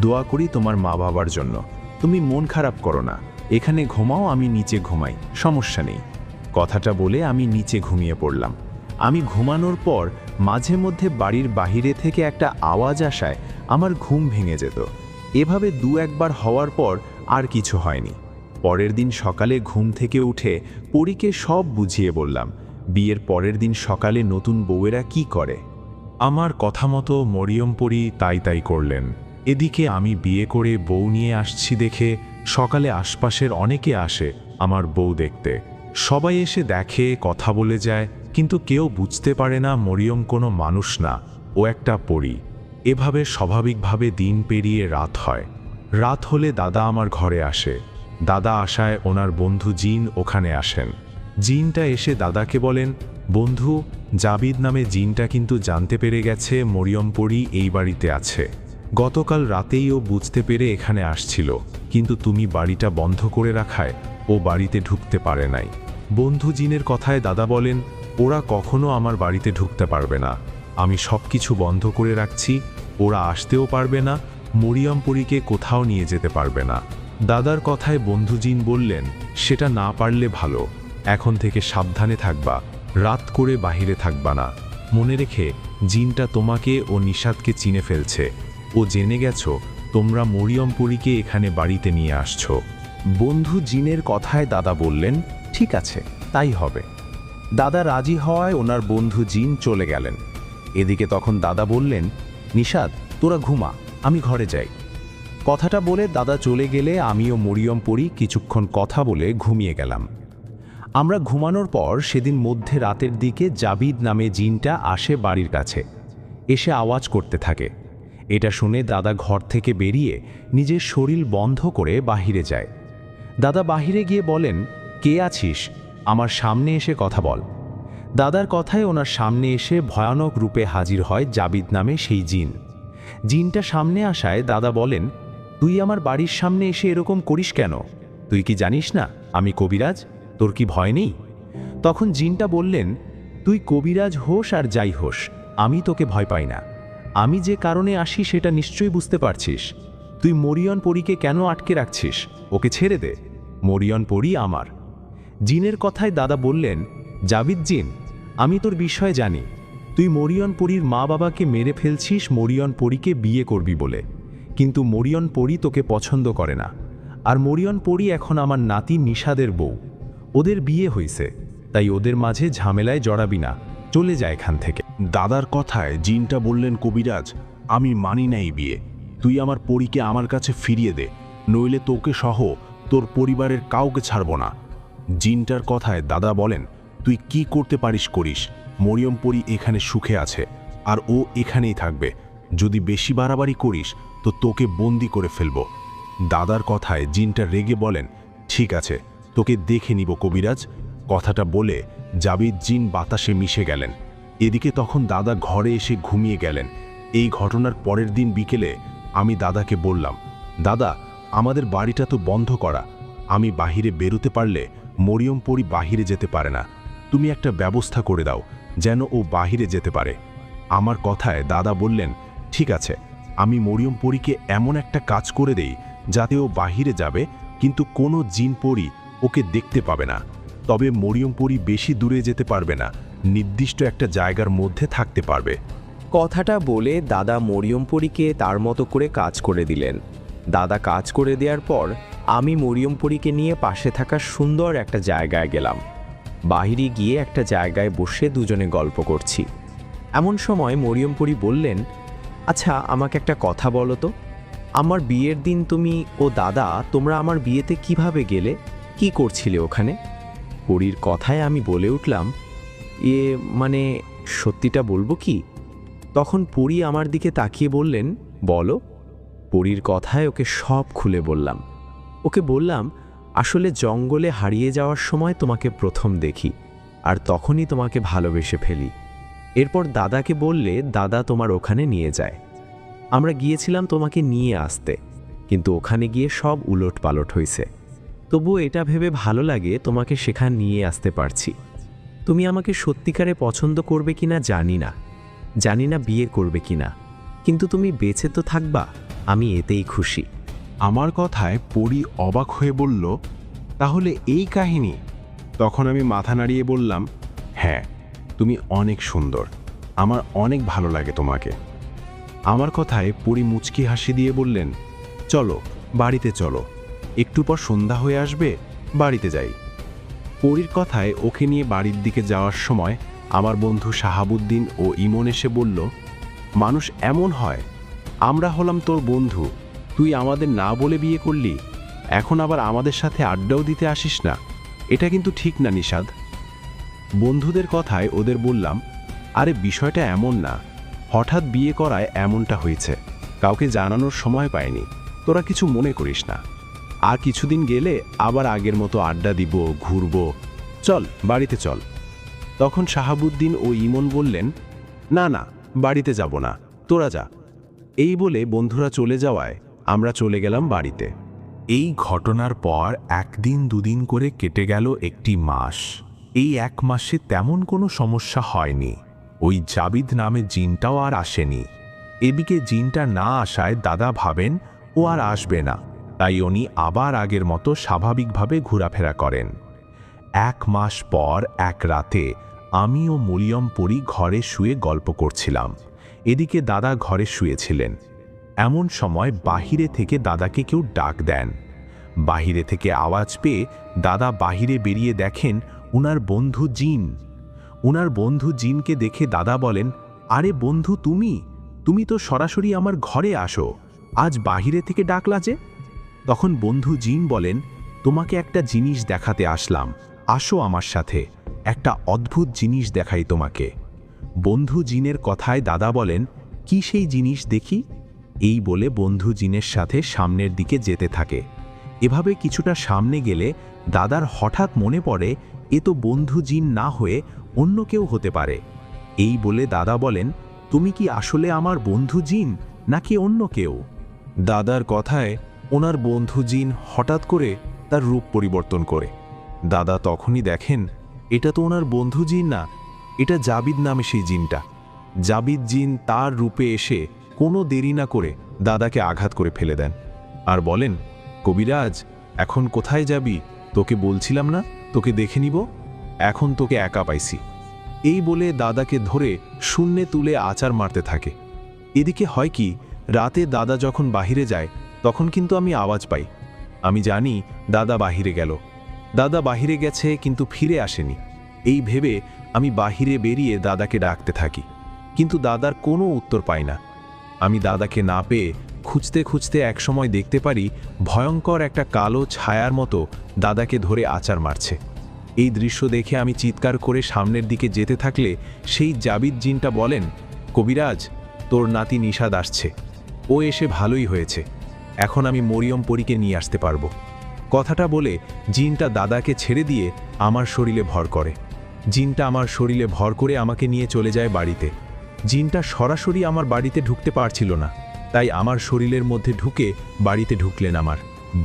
দোয়া করি তোমার মা বাবার জন্য, তুমি মন খারাপ করো না, এখানে ঘুমাও, আমি নিচে ঘুমাই, সমস্যা নেই। কথাটা বলে আমি নিচে ঘুমিয়ে পড়লাম। আমি ঘুমানোর পর মাঝে মধ্যে বাড়ির বাহিরে থেকে একটা আওয়াজ আসায় আমার ঘুম ভেঙে যেত। এভাবে দু একবার হওয়ার পর আর কিছু হয়নি। পরের দিন সকালে ঘুম থেকে উঠে পরীকে সব বুঝিয়ে বললাম। বিয়ের পরের দিন সকালে নতুন বউয়েরা কি করে। আমার কথা মতো মরিয়ম পরী তাই তাই করলেন। এদিকে আমি বিয়ে করে বউ নিয়ে আসছি দেখে সকালে আশপাশের অনেকে আসে আমার বউ দেখতে। সবাই এসে দেখে, কথা বলে যায়, কিন্তু কেউ বুঝতে পারে না মরিয়ম কোনো মানুষ না, ও একটা পরী। এভাবে স্বাভাবিকভাবে দিন পেরিয়ে রাত হয়। রাত হলে দাদা আমার ঘরে আসে। দাদা আসায় ওনার বন্ধু জিন ওখানে আসেন। জিনটা এসে দাদাকে বলেন, বন্ধু, জাবিদ নামে জিনটা কিন্তু জানতে পেরে গেছে মরিয়ম পরী এই বাড়িতে আছে। গতকাল রাতেই ও বুঝতে পেরে এখানে আসছিল, কিন্তু তুমি বাড়িটা বন্ধ করে রাখায় ও বাড়িতে ঢুকতে পারে নাই। বন্ধু জিনের কথায় দাদা বলেন, ওরা কখনো আমার বাড়িতে ঢুকতে পারবে না, আমি সব কিছু বন্ধ করে রাখছি, ওরা আসতেও পারবে না, মরিয়ম পরীকে কোথাও নিয়ে যেতে পারবে না। দাদার কথায় বন্ধু জিন বললেন, সেটা না পারলে ভালো, এখন থেকে সাবধানে থাকবা, রাত করে বাহিরে থাকবা না। মনে রেখে, জিনটা তোমাকে ও নিশাদকে চিনে ফেলছে, ও জেনে গেছো তোমরা মরিয়ম পরীকে এখানে বাড়িতে নিয়ে আসছো। বন্ধু জিনের কথায় দাদা বললেন, ঠিক আছে, তাই হবে। দাদা রাজি হওয়ায় ওনার বন্ধু জিন চলে গেলেন। এদিকে তখন দাদা বললেন, নিশাদ, তোরা ঘুমা, আমি ঘরে যাই। কথাটা বলে দাদা চলে গেলে আমিও মরিয়ম পরী কিছুক্ষণ কথা বলে ঘুমিয়ে গেলাম। আমরা ঘুমানোর পর সেদিন মধ্যে রাতের দিকে জাবিদ নামে জিনটা আসে বাড়ির কাছে, এসে আওয়াজ করতে থাকে। এটা শুনে দাদা ঘর থেকে বেরিয়ে নিজের শরীর বন্ধ করে বাহিরে যায়। দাদা বাহিরে গিয়ে বলেন, কে আছিস, আমার সামনে এসে কথা বল। দাদার কথায় ওনার সামনে এসে ভয়ানক রূপে হাজির হয় জাবিদ নামে সেই জিন। জিনটা সামনে আসায় দাদা বলেন, তুই আমার বাড়ির সামনে এসে এরকম করিস কেন? তুই কি জানিস না আমি কবিরাজ? তোর কি ভয় নেই? তখন জিনটা বললেন, তুই কবিরাজ হোস আর যাই হোস, আমি তোকে ভয় পাই না। আমি যে কারণে আসি সেটা নিশ্চয়ই বুঝতে পারছিস। তুই মরিয়ম পরীকে কেন আটকে রাখছিস? ওকে ছেড়ে দে, মরিয়ম পরী আমার। জিনের কথায় দাদা বললেন, জাবিদ জিন, আমি তোর বিষয়ে জানি। তুই মরিয়ম পরীর মা বাবাকে মেরে ফেলছিস মরিয়ম পরীকে বিয়ে করবি বলে, কিন্তু মরিয়ম পরী তোকে পছন্দ করে না। আর মরিয়ন পরী এখন আমার নাতি নিষাদের বউ। ওদের বিয়ে হইছে, তাই ওদের মাঝে ঝামেলায় জড়াবি না, চলে যায় এখান থেকে। দাদার কথায় জিনটা বললেন, কবিরাজ, আমি মানি না এই বিয়ে। তুই আমার পরীকে আমার কাছে ফিরিয়ে দে, নইলে তোকে সহ তোর পরিবারের কাউকে ছাড়ব না। জিনটার কথায় দাদা বলেন, তুই কি করতে পারিস করিস, মরিয়ম পরী এখানে সুখে আছে, আর ও এখানেই থাকবে। যদি বেশি বাড়াবাড়ি করিস তো তোকে বন্দি করে ফেলব। দাদার কথায় জিনটা রেগে বলেন, ঠিক আছে, তোকে দেখে নিব কবিরাজ। কথাটা বলে জাবিদ জিন বাতাসে মিশে গেলেন। এদিকে তখন দাদা ঘরে এসে ঘুমিয়ে গেলেন। এই ঘটনার পরের দিন বিকেলে আমি দাদাকে বললাম, দাদা, আমাদের বাড়িটা তো বন্ধ করা, আমি বাহিরে বেরোতে পারলে মরিয়ম পরী বাহিরে যেতে পারে না। তুমি একটা ব্যবস্থা করে দাও যেন ও বাহিরে যেতে পারে। আমার কথায় দাদা বললেন, ঠিক আছে, আমি মরিয়ম পরীকে এমন একটা কাজ করে দেই যাতে ও বাহিরে যাবে, কিন্তু কোনো জিন পরী ওকে দেখতে পাবে না। তবে মরিয়ম পরী বেশি দূরে যেতে পারবে না, নির্দিষ্ট একটা জায়গার মধ্যে থাকতে পারবে। কথাটা বলে দাদা মরিয়ম পরীকে তার মতো করে কাজ করে দিলেন। দাদা কাজ করে দেওয়ার পর আমি মরিয়ম পরীকে নিয়ে পাশে থাকা সুন্দর একটা জায়গায় গেলাম। বাহিরে গিয়ে একটা জায়গায় বসে দুজনে গল্প করছি। এমন সময় মরিয়ম পরী বললেন, আচ্ছা, আমাকে একটা কথা বলো তো, আমার বিয়ের দিন তুমি ও দাদা তোমরা আমার বিয়েতে কিভাবে গেলে, কি করছিলে ওখানে? পরীর কথায় আমি বলে উঠলাম, মানে সত্যিটা বলবো কি? তখন পরী আমার দিকে তাকিয়ে বললেন, বলো। পরীর কথায় ওকে সব খুলে বললাম। ওকে বললাম, আসলে জঙ্গলে হারিয়ে যাওয়ার সময় তোমাকে প্রথম দেখি, আর তখনই তোমাকে ভালোবেসে ফেলি। এরপর দাদাকে বললে দাদা তোমার ওখানে নিয়ে যায়। আমরা গিয়েছিলাম তোমাকে নিয়ে আসতে, কিন্তু ওখানে গিয়ে সব উলটপালট হয়েছে। তবুও এটা ভেবে ভালো লাগে তোমাকে সেখানে নিয়ে আসতে পারছি। তুমি আমাকে সত্যিকারে পছন্দ করবে কিনা জানি না বিয়ে করবে কিনা, কিন্তু তুমি বেঁচে তো থাকবা, আমি এতেই খুশি। আমার কথায় পরী অবাক হয়ে বলল, তাহলে এই কাহিনী? তখন আমি মাথা নাড়িয়ে বললাম, হ্যাঁ, তুমি অনেক সুন্দর, আমার অনেক ভালো লাগে তোমাকে। আমার কথায় পরী মুচকি হাসি দিয়ে বললেন, চলো বাড়িতে চলো, একটু পর সন্ধ্যা হয়ে আসবে, বাড়িতে যাই। পরীর কথায় ওকে নিয়ে বাড়ির দিকে যাওয়ার সময় আমার বন্ধু শাহাবুদ্দিন ও ইমন এসে বলল, মানুষ এমন হয়, আমরা হলাম তোর বন্ধু, তুই আমাদের না বলে বিয়ে করলি, এখন আবার আমাদের সাথে আড্ডাও দিতে আসিস না, এটা কিন্তু ঠিক না নিষাদ। বন্ধুদের কথায় ওদের বললাম, আরে বিষয়টা এমন না, হঠাৎ বিয়ে করায় এমনটা হয়েছে, কাউকে জানানোর সময় পায়নি, তোরা কিছু মনে করিস না। আর কিছুদিন গেলে আবার আগের মতো আড্ডা দিব, ঘুরবো, চল বাড়িতে চল। তখন শাহাবুদ্দিন ও ইমন বললেন, না না, বাড়িতে যাব না, তোরা যা। এই বলে বন্ধুরা চলে যাওয়ায় আমরা চলে গেলাম বাড়িতে। এই ঘটনার পর একদিন দুদিন করে কেটে গেল একটি মাস। এই এক মাসে তেমন কোনো সমস্যা হয়নি। ওই জাবিদ নামে জিনটাও আর আসেনি। এদিকে জিনটা না আসায় দাদা ভাবেন ও আর আসবে না, তাই উনি আবার আগের মতো স্বাভাবিকভাবে ঘোরাফেরা করেন। এক মাস পর এক রাতে আমি ও মরিয়ম পরী ঘরে শুয়ে গল্প করছিলাম। এদিকে দাদা ঘরে শুয়েছিলেন। এমন সময় বাহিরে থেকে দাদাকে কেউ ডাক দেন। বাহিরে থেকে আওয়াজ পেয়ে দাদা বাহিরে বেরিয়ে দেখেন উনার বন্ধু জিন। উনার বন্ধু জিনকে দেখে দাদা বলেন, আরে বন্ধু, তুমি তো সরাসরি আমার ঘরে আসো, আজ বাহিরে থেকে ডাকলা যে? তখন বন্ধু জিন বলেন, তোমাকে একটা জিনিস দেখাতে আসলাম, আসো আমার সাথে, একটা অদ্ভুত জিনিস দেখাই তোমাকে। বন্ধু জিনের কথায় দাদা বলেন, কি সেই জিনিস দেখি? এই বলে বন্ধু জিনের সাথে সামনের দিকে যেতে থাকে। এভাবে কিছুটা সামনে গেলে দাদার হঠাৎ মনে পড়ে, এ তো বন্ধু জিন না হয়ে অন্য কেউ হতে পারে। এই বলে দাদা বলেন, তুমি কি আসলে আমার বন্ধু জিন নাকি অন্য কেউ? দাদার কথায় ওনার বন্ধু জিন হঠাৎ করে তার রূপ পরিবর্তন করে। দাদা তখনই দেখেন এটা তো ওনার বন্ধু জিন না, এটা জাবিদ নামে সেই জিনটা। জাবিদ জিন তার রূপে এসে কোনো দেরি না করে দাদাকে আঘাত করে ফেলে দেন আর বলেন, কবিরাজ, এখন কোথায় যাবি? তোকে বলছিলাম না তোকে দেখে নিব, এখন তোকে একা পাইছি। এই বলে দাদাকে ধরে শূন্যে তুলে আচার মারতে থাকে। এদিকে হয় কি, রাতে দাদা যখন বাহিরে যায় তখন কিন্তু আমি আওয়াজ পাই, আমি জানি দাদা বাহিরে গেল। দাদা বাহিরে গেছে কিন্তু ফিরে আসেনি। এই ভেবে আমি বাহিরে বেরিয়ে দাদাকে ডাকতে থাকি, কিন্তু দাদার কোনো উত্তর পাই না। আমি দাদাকে না পেয়ে খুঁজতে খুঁজতে একসময় দেখতে পারি ভয়ঙ্কর একটা কালো ছায়ার মতো দাদাকে ধরে আছাড় মারছে। এই দৃশ্য দেখে আমি চিৎকার করে সামনের দিকে যেতে থাকলে সেই জাবিদ জিনটা বলেন, কবিরাজ, তোর নাতি নিশাদ আসছে, ও এসে ভালোই হয়েছে, এখন আমি মরিয়ম পরীকে নিয়ে আসতে পারবো। কথাটা বলে জিনটা দাদাকে ছেড়ে দিয়ে আমার শরীরে ভর করে। জিনটা আমার শরীরে ভর করে আমাকে নিয়ে চলে যায় বাড়িতে। জিনটা সরাসরি আমার বাড়িতে ঢুকতে পারছিল না, তাই আমার শরীরের মধ্যে ঢুকে বাড়িতে ঢুকলেন আমার।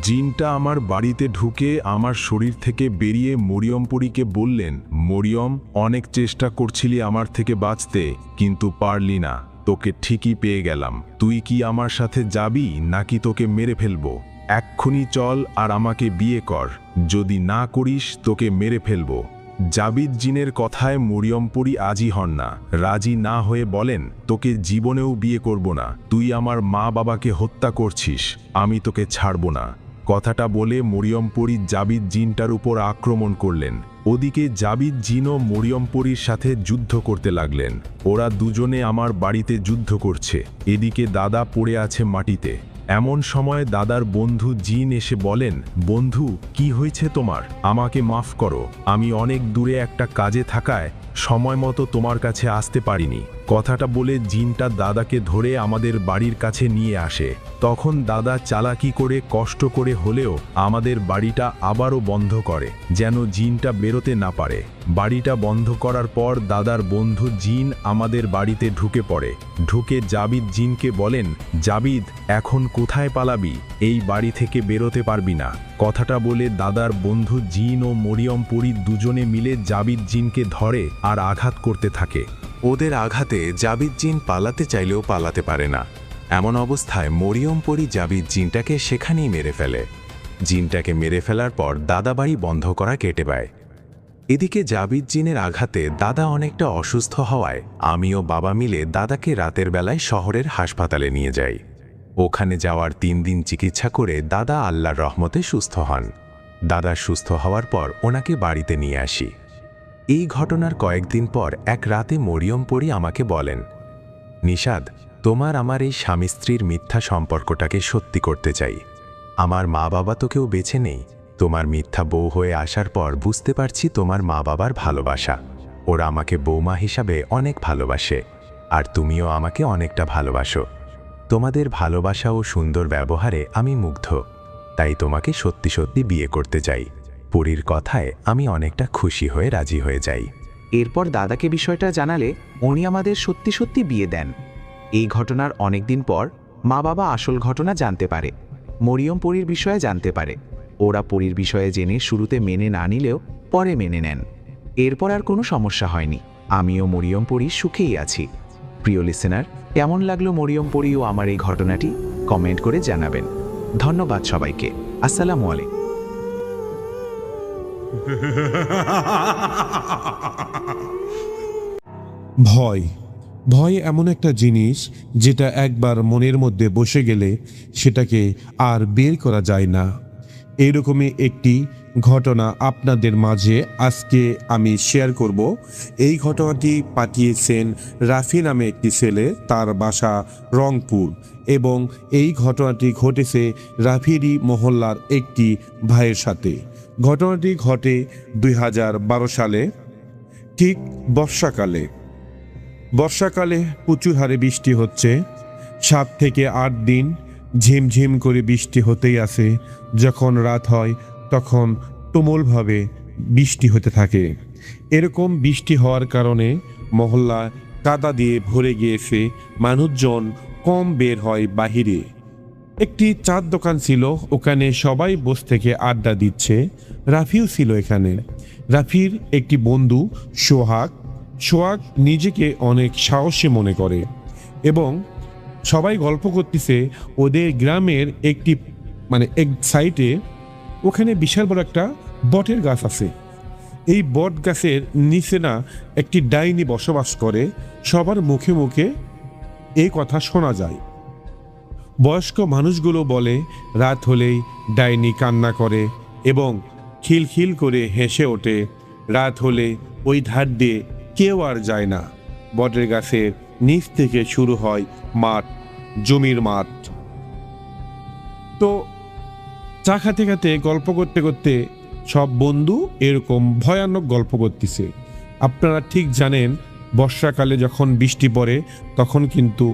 জিনটা আমার বাড়িতে ঢুকে আমার শরীর থেকে বেরিয়ে মরিয়মপুরীকে বললেন, মরিয়ম, অনেক চেষ্টা করছিলি আমার থেকে বাঁচতে, কিন্তু পারলি না, তোকে ঠিকই পেয়ে গেলাম। তুই কি আমার সাথে যাবি নাকি তোকে মেরে ফেলবো? এক্ষুনি চল আর আমাকে বিয়ে কর, যদি না করিস তোকে মেরে ফেলবো। জাবিদ জিনের কথায় মরিয়মপুরী আজই হন না, রাজি না হয়ে বলেন, তোকে জীবনেও বিয়ে করব না, তুই আমার মা বাবাকে হত্যা করছিস, আমি তোকে ছাড়ব না। কথাটা বলে মরিয়মপুরী জাবিদ জিনটার উপর আক্রমণ করলেন। ওদিকে জাবিদ জিনও মরিয়মপুরীর সাথে যুদ্ধ করতে লাগলেন। ওরা দুজনে আমার বাড়িতে যুদ্ধ করছে, এদিকে দাদা পড়ে আছে মাটিতে। এমন সময় দাদার বন্ধু জিন এসে বলেন, বন্ধু, কি হয়েছে তোমার? আমাকে মাফ করো, আমি অনেক দূরে একটা কাজে থাকায় সময় মতো তোমার কাছে আসতে পারিনি। কথাটা বলে জিনটা দাদাকে ধরে আমাদের বাড়ির কাছে নিয়ে আসে। তখন দাদা চালাকি করে কষ্ট করে হলেও আমাদের বাড়িটা আবারও বন্ধ করে, যেন জিনটা বেরোতে না পারে। বাড়িটা বন্ধ করার পর দাদার বন্ধু জিন আমাদের বাড়িতে ঢুকে পড়ে। ঢুকে জাবিদ জিনকে বলেন, জাবিদ, এখন কোথায় পালাবি? এই বাড়ি থেকে বেরোতে পারবি না। কথাটা বলে দাদার বন্ধু জিন ও মরিয়মপুরী দুজনে মিলে জাবিদ জিনকে ধরে আর আঘাত করতে থাকে। ওদের আঘাতে জাবিদ জিন পালাতে চাইলেও পালাতে পারে না। এমন অবস্থায় মরিয়মপুরী জাবিদ জিনটাকে সেখানেই মেরে ফেলে। জিনটাকে মেরে ফেলার পর দাদা বাড়ি বন্ধ করা কেটে পায়। এদিকে জাবিদ জিনের আঘাতে দাদা অনেকটা অসুস্থ হওয়ায় আমি ও বাবা মিলে দাদাকে রাতের বেলায় শহরের হাসপাতালে নিয়ে যাই। ওখানে যাওয়ার 3 দিন চিকিৎসা করে দাদা আল্লাহর রহমতে সুস্থ হন। দাদা সুস্থ হওয়ার পর ওনাকে বাড়িতে নিয়ে আসি। এই ঘটনার কয়েকদিন পর এক রাতে মরিয়মপুরী আমাকে বলেন, নিশাদ, তোমার আমার এই স্বামী স্ত্রীর মিথ্যা সম্পর্কটাকে সত্যি করতে চাই। আমার মা বাবা তো কেউ বেঁচে নেই। তোমার মিথ্যা বউ হয়ে আসার পর বুঝতে পারছি তোমার মা বাবার ভালোবাসা। ওরা আমাকে বৌমা হিসাবে অনেক ভালোবাসে, আর তুমিও আমাকে অনেকটা ভালোবাসো। তোমাদের ভালোবাসা ও সুন্দর ব্যবহারে আমি মুগ্ধ, তাই তোমাকে সত্যি সত্যি বিয়ে করতে চাই। পরীর কথায় আমি অনেকটা খুশি হয়ে রাজি হয়ে যাই। এরপর দাদাকে বিষয়টা জানালে উনি আমাদের সত্যি সত্যি বিয়ে দেন। এই ঘটনার অনেক দিন পর মা বাবা আসল ঘটনা জানতে পারে, মরিয়ম পরীর বিষয়ে জানতে পারে। ওরা পরীর বিষয়ে জেনে শুরুতে মেনে না নিলেও পরে মেনে নেন। এরপর আর কোনো সমস্যা হয়নি। আমিও মরিয়ম পরী সুখেই আছি। প্রিয় লিসেনার, কেমন লাগলো মরিয়ম পরী ও আমার এই ঘটনাটি কমেন্ট করে জানাবেন। ধন্যবাদ সবাইকে। আসসালামু আলাইকুম। ভয় ভয় এমন একটা জিনিস যেটা একবার মনের মধ্যে বসে গেলে সেটাকে আর বের করা যায় না। এরকমই একটি ঘটনা আপনাদের মাঝে আজকে আমি শেয়ার করব। এই ঘটনাটি পাঠিয়েছেন রাফি নামে একটি ছেলে, তার বাসা রংপুর, এবং এই ঘটনাটি ঘটেছে রাফিরি মহল্লার একটি ভাইয়ের সাথে। ঘটনাটি ঘটে 2012 সালে, ঠিক বর্ষাকালে। বর্ষাকালে প্রচুর হারে বৃষ্টি হচ্ছে। 7 থেকে 8 দিন ঝিমঝিম করে বৃষ্টি হতেই আছে। যখন রাত হয় তখন তুমুলভাবে বৃষ্টি হতে থাকে। এরকম বৃষ্টি হওয়ার কারণে মহল্লা কাদা দিয়ে ভরে গিয়েছে। মানুষজন কম বের হয় বাহিরে। একটি চার দোকান ছিল, ওখানে সবাই বসে থেকে আড্ডা দিচ্ছে। রাফিও ছিল এখানে। রাফির একটি বন্ধু সোহাগ নিজেকে অনেক সাহসী মনে করে, এবং সবাই গল্প করতেছে ওদের গ্রামের একটি এক সাইটে ওখানে বিশাল বড় একটা বটের গাছ আছে। এই বট গাছের নিচে না একটি ডাইনি বসবাস করে। সবার মুখে মুখে এই কথা শোনা যায়। বয়স্ক মানুষগুলো বলে রাত হলেই ডাইনি কান্না করে এবং খিলখিল করে হেসে ওঠে। রাত হলে ওই ধার দিয়ে কেউ আর যায় না। বটের গাছের নিচ থেকে শুরু হয় মাঠ, জমির মাঠ। তো চা খাতে খাতে গল্প করতে করতে সব বন্ধু এরকম ভয়ানক গল্প করতেছে। আপনারা ঠিক জানেন বর্ষাকালে যখন বৃষ্টি পড়ে তখন কিন্তু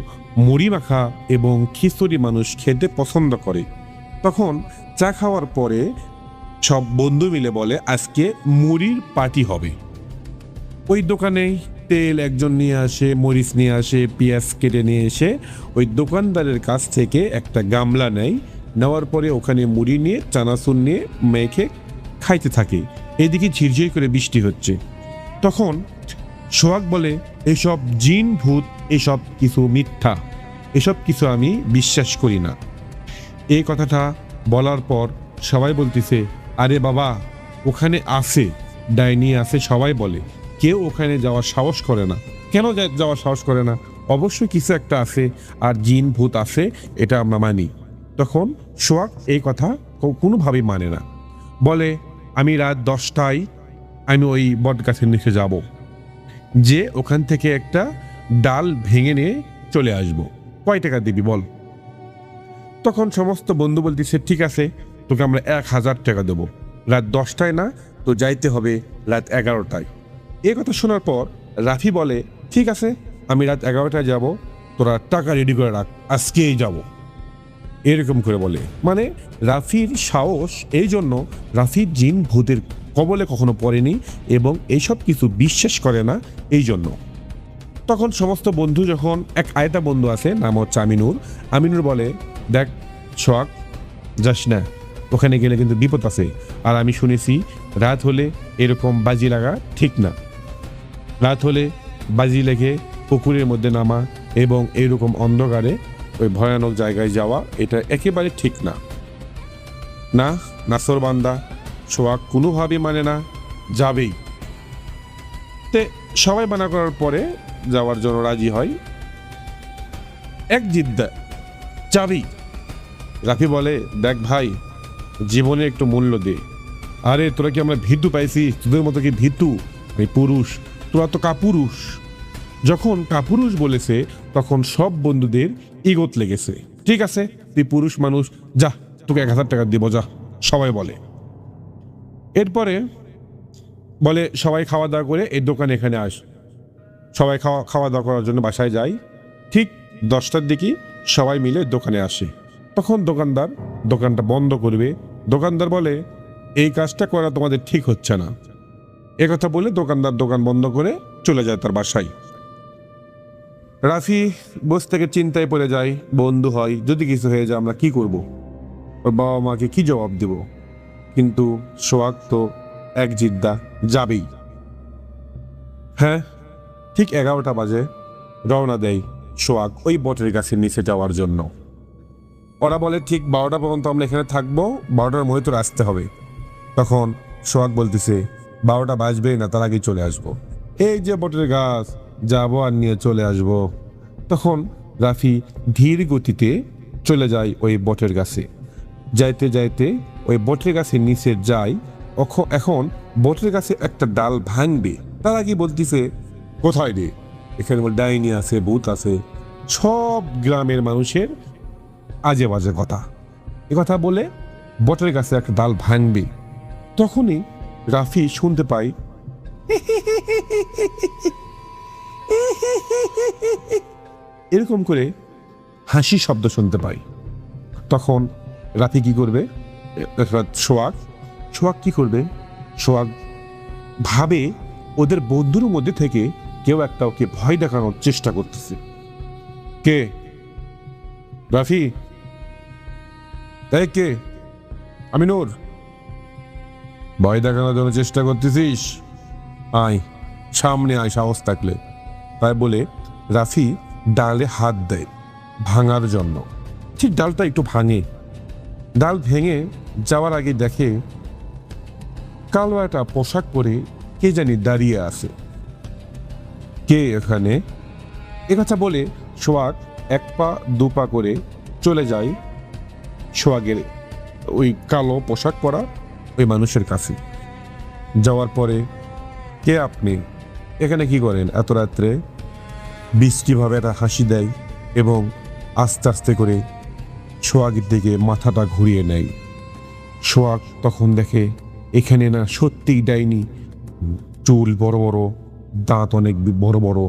মুড়ি মাখা এবং খিচুড়ি মানুষ খেতে পছন্দ করে। তখন চা খাওয়ার পরে সব বন্ধু মিলে বলে আজকে মুড়ির পার্টি হবে। ওই দোকানে তেল একজন নিয়ে আসে, মরিচ নিয়ে আসে, পেঁয়াজ কেটে নিয়ে এসে ওই দোকানদারের কাছ থেকে একটা গামলা নেয়। নেওয়ার পরে ওখানে মুড়ি নিয়ে চানাচুর নিয়ে মেখে খাইতে থাকে। এদিকে ঝিরঝির করে বৃষ্টি হচ্ছে। তখন সোহাগ বলে এসব জিন ভূত এসব কিছু মিথ্যা, এসব কিছু আমি বিশ্বাস করি না। এই কথাটা বলার পর সবাই বলতেছে আরে বাবা ওখানে আছে, ডাইনি আছে সবাই বলে, কেউ ওখানে যাওয়ার সাহস করে না। কেন যাওয়ার সাহস করে না? অবশ্যই কিছু একটা আছে, আর জিন ভূত আছে এটা আমরা মানি। তখন সোহাগ এই কথা কোনোভাবেই মানে না, বলে আমি রাত 10টায় আমি ওই বট গাছের নিচে যাব, যে ওখান থেকে একটা ডাল ভেঙে নিয়ে চলে আসব। কয় টাকা দিবি বল? তখন সমস্ত বন্ধু বলতেছে ঠিক আছে, তোকে আমরা 1000 টাকা দেবো। রাত 10টায় না, তো যাইতে হবে রাত 11টায়। এই কথা শোনার পর রাফি বলে ঠিক আছে, আমি রাত 11টায় যাব, তোরা টাকা রেডি করে রাখ, আজকেই যাব। এরকম করে বলে, মানে রাফির সাহস, এই জন্য রাফির জিন ভূতের কবলে কখনো পড়েনি এবং এইসব কিছু বিশ্বাস করে না এই জন্য। তখন সমস্ত বন্ধু যখন এক আয়তা বন্ধু আছে নাম হচ্ছে আমিনুর, আমিনুর বলে দেখ সোহাগ যাস না, ওখানে গেলে কিন্তু বিপদ আছে। আর আমি শুনেছি রাত হলে এরকম বাজি লাগা ঠিক না, রাত হলে বাজি লেগে পুকুরের মধ্যে নামা এবং এইরকম অন্ধকারে ওই ভয়ানক জায়গায় যাওয়া এটা একেবারে ঠিক না। না নাসর বান্দা সোহাগ কোনোভাবেই মানে না, যাবেই। তে সবাই মানা করার পরে যাওয়ার জন্য রাজি হয়। এক জিদ্দা যাবেই। রাফি বলে দেখ ভাই, জীবনে একটু মূল্য দে। আরে তোরা কি আমরা ভীতু পাইছি? তোদের মতো কি ভীতু? এই পুরুষ, তোরা তো কাপুরুষ। যখন কাপুরুষ বলেছে তখন সব বন্ধুদের ইগোত লেগেছে। ঠিক আছে তুই পুরুষ মানুষ, যা তোকে 1000 টাকা দিব, যা, সবাই বলে। এরপরে বলে সবাই খাওয়া দাওয়া করে এই দোকানে এখানে আস। সবাই খাওয়া দাওয়া করার জন্য বাসায় যায়। ঠিক 10টার দিকে সবাই মিলে দোকানে আসে। তখন দোকানদার দোকানটা বন্ধ করবে। দোকানদার বলে এই কাজটা করা তোমাদের ঠিক হচ্ছে না। একথা বলে দোকানদার দোকান বন্ধ করে চলে যায় তার বাসায়। রাফি বসে থেকে চিন্তায় পড়ে যায়, বন্ধু হয় যদি কিছু হয়ে যায় আমরা কি করব, ওর বাবা মাকে কি জবাব দেব। কিন্তু সোহাগ তো এক জিদ্দা, যাবেই। হ্যাঁ ঠিক 11টা বাজে রওনা দেয় সোহাগ ওই বটের গাছের নিচে যাওয়ার জন্য। ওরা বলে ঠিক 12টা পর্যন্ত আমরা এখানে থাকবো, 12টার মধ্যে তোর আসতে হবে। তখন সোহাগ বলতেছে 12টা বাজবে না, তার আগেই চলে আসবো। এই যে বটের গাছ, যাবো আর নিয়ে চলে আসবো। তখন রাফি ধীর গতিতে চলে যায় ওই বটের গাছে। যাইতে যাইতে ওই বটের গাছের নিচে যায়। এখন বটের গাছে একটা ডাল ভাঙবে, তার আগে বলতেছে কোথায় রে, এখানে ডাইনি আছে, ভূত আছে, সব গ্রামের মানুষের আজে বাজে কথা। এ কথা বলে বটের গাছে একটা ডাল ভাঙবে। তখনই রাফি শুনতে পাই এরকম করে হাসি শব্দ শুনতে পাই। তখন রাফি কি করবে? সোহাগ কি করবে? সোহাগ ভাবে ওদের বন্ধুর মধ্যে থেকে কেউ একটা ওকে ভয় দেখানোর চেষ্টা করতেছে। কে? রাফি? তাই কে? আমিনুর? ভয় দেখানোর জন্য চেষ্টা করতেছিস? আয় সামনে আয় সাহস থাকলে। তাই বলে রাফি ডালে হাত দেয় ভাঙার জন্য। ঠিক ডালটা একটু ভাঙে। ডাল ভেঙে যাওয়ার আগে দেখে কালো একটা পোশাক পরে কে জানি দাঁড়িয়ে আছে। কে এখানে? একথা বলে সোহাগ 1 পা 2 পা করে চলে যায় সোহাগের ওই কালো পোশাক পরা ওই মানুষের কাছে। যাওয়ার পরে, কে আপনি, এখানে কি করেন এত রাত্রে? বৃষ্টিভাবে একটা হাসি দেয় এবং আস্তে আস্তে করে সোহাগের দিকে মাথাটা ঘুরিয়ে নেয়। সোহাগ তখন দেখে এখানে না সত্যিই ডাইনি, চুল বড় বড়, দাঁত অনেক বড় বড়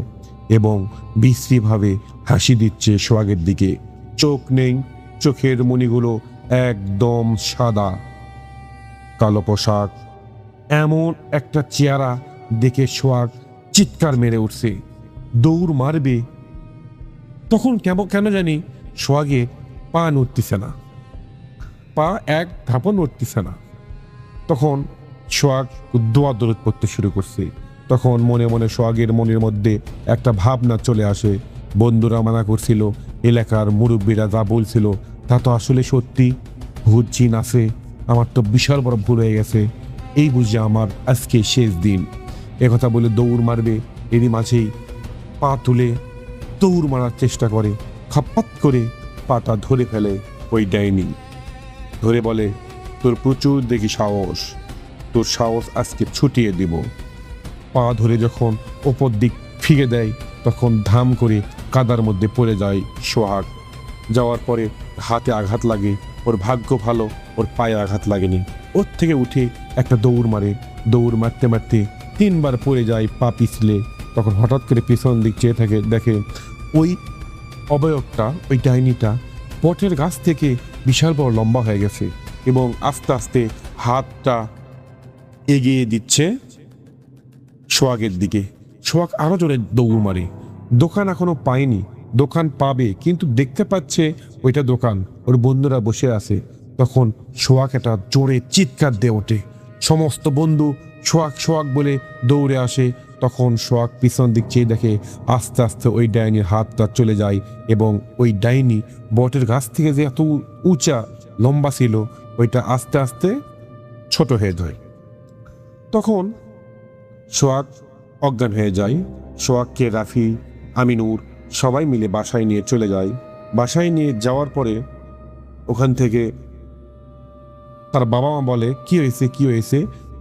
এবং বিশ্রীভাবে হাসি দিচ্ছে সোহাগের দিকে। চোখ নেই, চোখের মণিগুলো একদম সাদা, কালো পোশাক, এমন একটা চেহারা দেখে সোহাগ চিৎকার মেরে উঠছে, দৌড় মারবে। তখন কেন জানি সোহাগের পা নড়তেছে না, পা এক ধাপও নড়তেছে না। তখন সোহাগ দোয়া দরদ পড়তে শুরু করছে। তখন মনে মনে সোহাগের মনের মধ্যে একটা ভাবনা চলে আসে, বন্ধুরা মানা করছিল, এলাকার মুরব্বীরা যা বলছিল তা তো আসলে সত্যি, ভূত জিন আছে, আমার তো বিশাল বড় ভুল হয়ে গেছে, এই বুঝে আমার আজকে শেষ দিন। একথা বলে দৌড় মারবে, এরই মাঝেই পা তুলে দৌড় মারার চেষ্টা করে, খাপ্পাত করে পাটা ধরে ফেলে ওই ডাইনি। ধরে বলে, তোর প্রচুর দেখি সাহস, তোর সাহস আজকে ছুটিয়ে দিব। পা ধরে যখন ওপর দিক ফিরে দেয় তখন ধাম করে কাদার মধ্যে পড়ে যায় সোহাগ। যাওয়ার পরে হাতে আঘাত লাগে, ওর ভাগ্য ভালো ওর পায়ে আঘাত লাগেনি। ওর থেকে উঠে একটা দৌড় মারে, দৌড় মারতে মারতে 3 বার পড়ে যায় পা পিছলে। তখন হঠাৎ করে পিছন দিক চেয়ে থাকে, দেখে ওই অবয়বটা, ওই ডাইনিটা বটের গাছ থেকে বিশাল বড় লম্বা হয়ে গেছে এবং আস্তে আস্তে হাতটা এগিয়ে দিচ্ছে সোহাগের দিকে। সোহাগ আরো জোরে দৌড় মারে, দোকান এখনো পায়নি, দোকান পাবে কিন্তু দেখতে পাচ্ছে ওইটা দোকান, ওর বন্ধুরা বসে আছে। তখন সোহাগ একটা জোরে চিৎকার দিয়ে ওঠে, সমস্ত বন্ধু সোহাগ সোহাগ বলে দৌড়ে আসে। তখন সোহাগ পিছন দিক চেয়ে দেখে আস্তে আস্তে ওই ডাইনির হাতটা চলে যায় এবং ওই ডাইনি বটের গাছ থেকে যে এত উঁচা লম্বা ছিল ওইটা আস্তে আস্তে ছোট হয়ে যায়। তখন সোহাগ অজ্ঞান হয়ে যায়। সোহাগকে রাফি, আমিনুর সবাই মিলে বাসায় নিয়ে চলে যায়। বাসায় নিয়ে যাওয়ার পরে ওখান থেকে তার বাবা মা বলে, কি হয়েছে?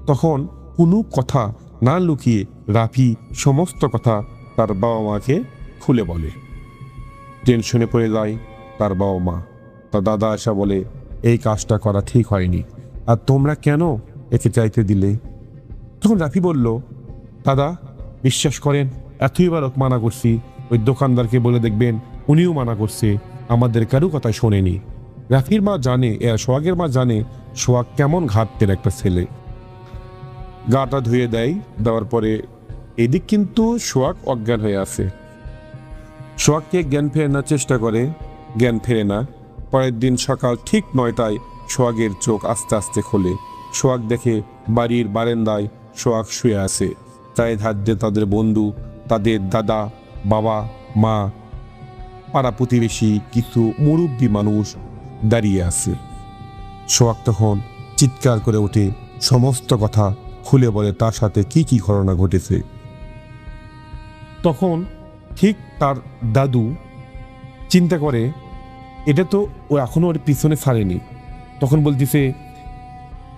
তখন কোনো কথা না লুকিয়ে রাফি সমস্ত কথা তার বাবা মাকে খুলে বলে। টেনশনে পড়ে যায় তার বাবা মা। তার দাদা এসে বলে, এই কাজটা করা ঠিক হয়নি, আর তোমরা কেন একে চাইতে দিলে? তখন রাফি বলল, দাদা বিশ্বাস করেন, এতইবার মানা করছি, ওই দোকানদারকে বলে দেখবেন, উনিও মানা করছে, আমাদের কারো কথা শোনেনি। রাফির মা জানে, সোহাগের মা জানে সোহাগ কেমন ঘাটতের একটা ছেলে। গাটা ধুয়ে দেয়, দেওয়ার পরে এদিক কিন্তু সোহাগ অজ্ঞান হয়ে আছে। সোহাগকে জ্ঞান ফেরানোর চেষ্টা করে, জ্ঞান ফেরে না। পরের দিন সকাল ঠিক 9টায় সোহাগের চোখ আস্তে আস্তে খোলে। সোহাগ দেখে বাড়ির বারান্দায় সোহাগ শুয়ে আছে, চায়ের হাত দিয়ে তাদের বন্ধু, তাদের দাদা, বাবা, মা, পাড়া প্রতিবেশী, কিছু মুরব্বী মানুষ দাঁড়িয়ে আছে। সোহাগ তখন চিৎকার করে ওঠে, সমস্ত কথা খুলে বলে তার সাথে কি কি ঘটনা ঘটেছে। তখন ঠিক তার দাদু চিন্তা করে, এটা তো ও এখনো ওর পিছনে ছাড়েনি। তখন বলতেছে,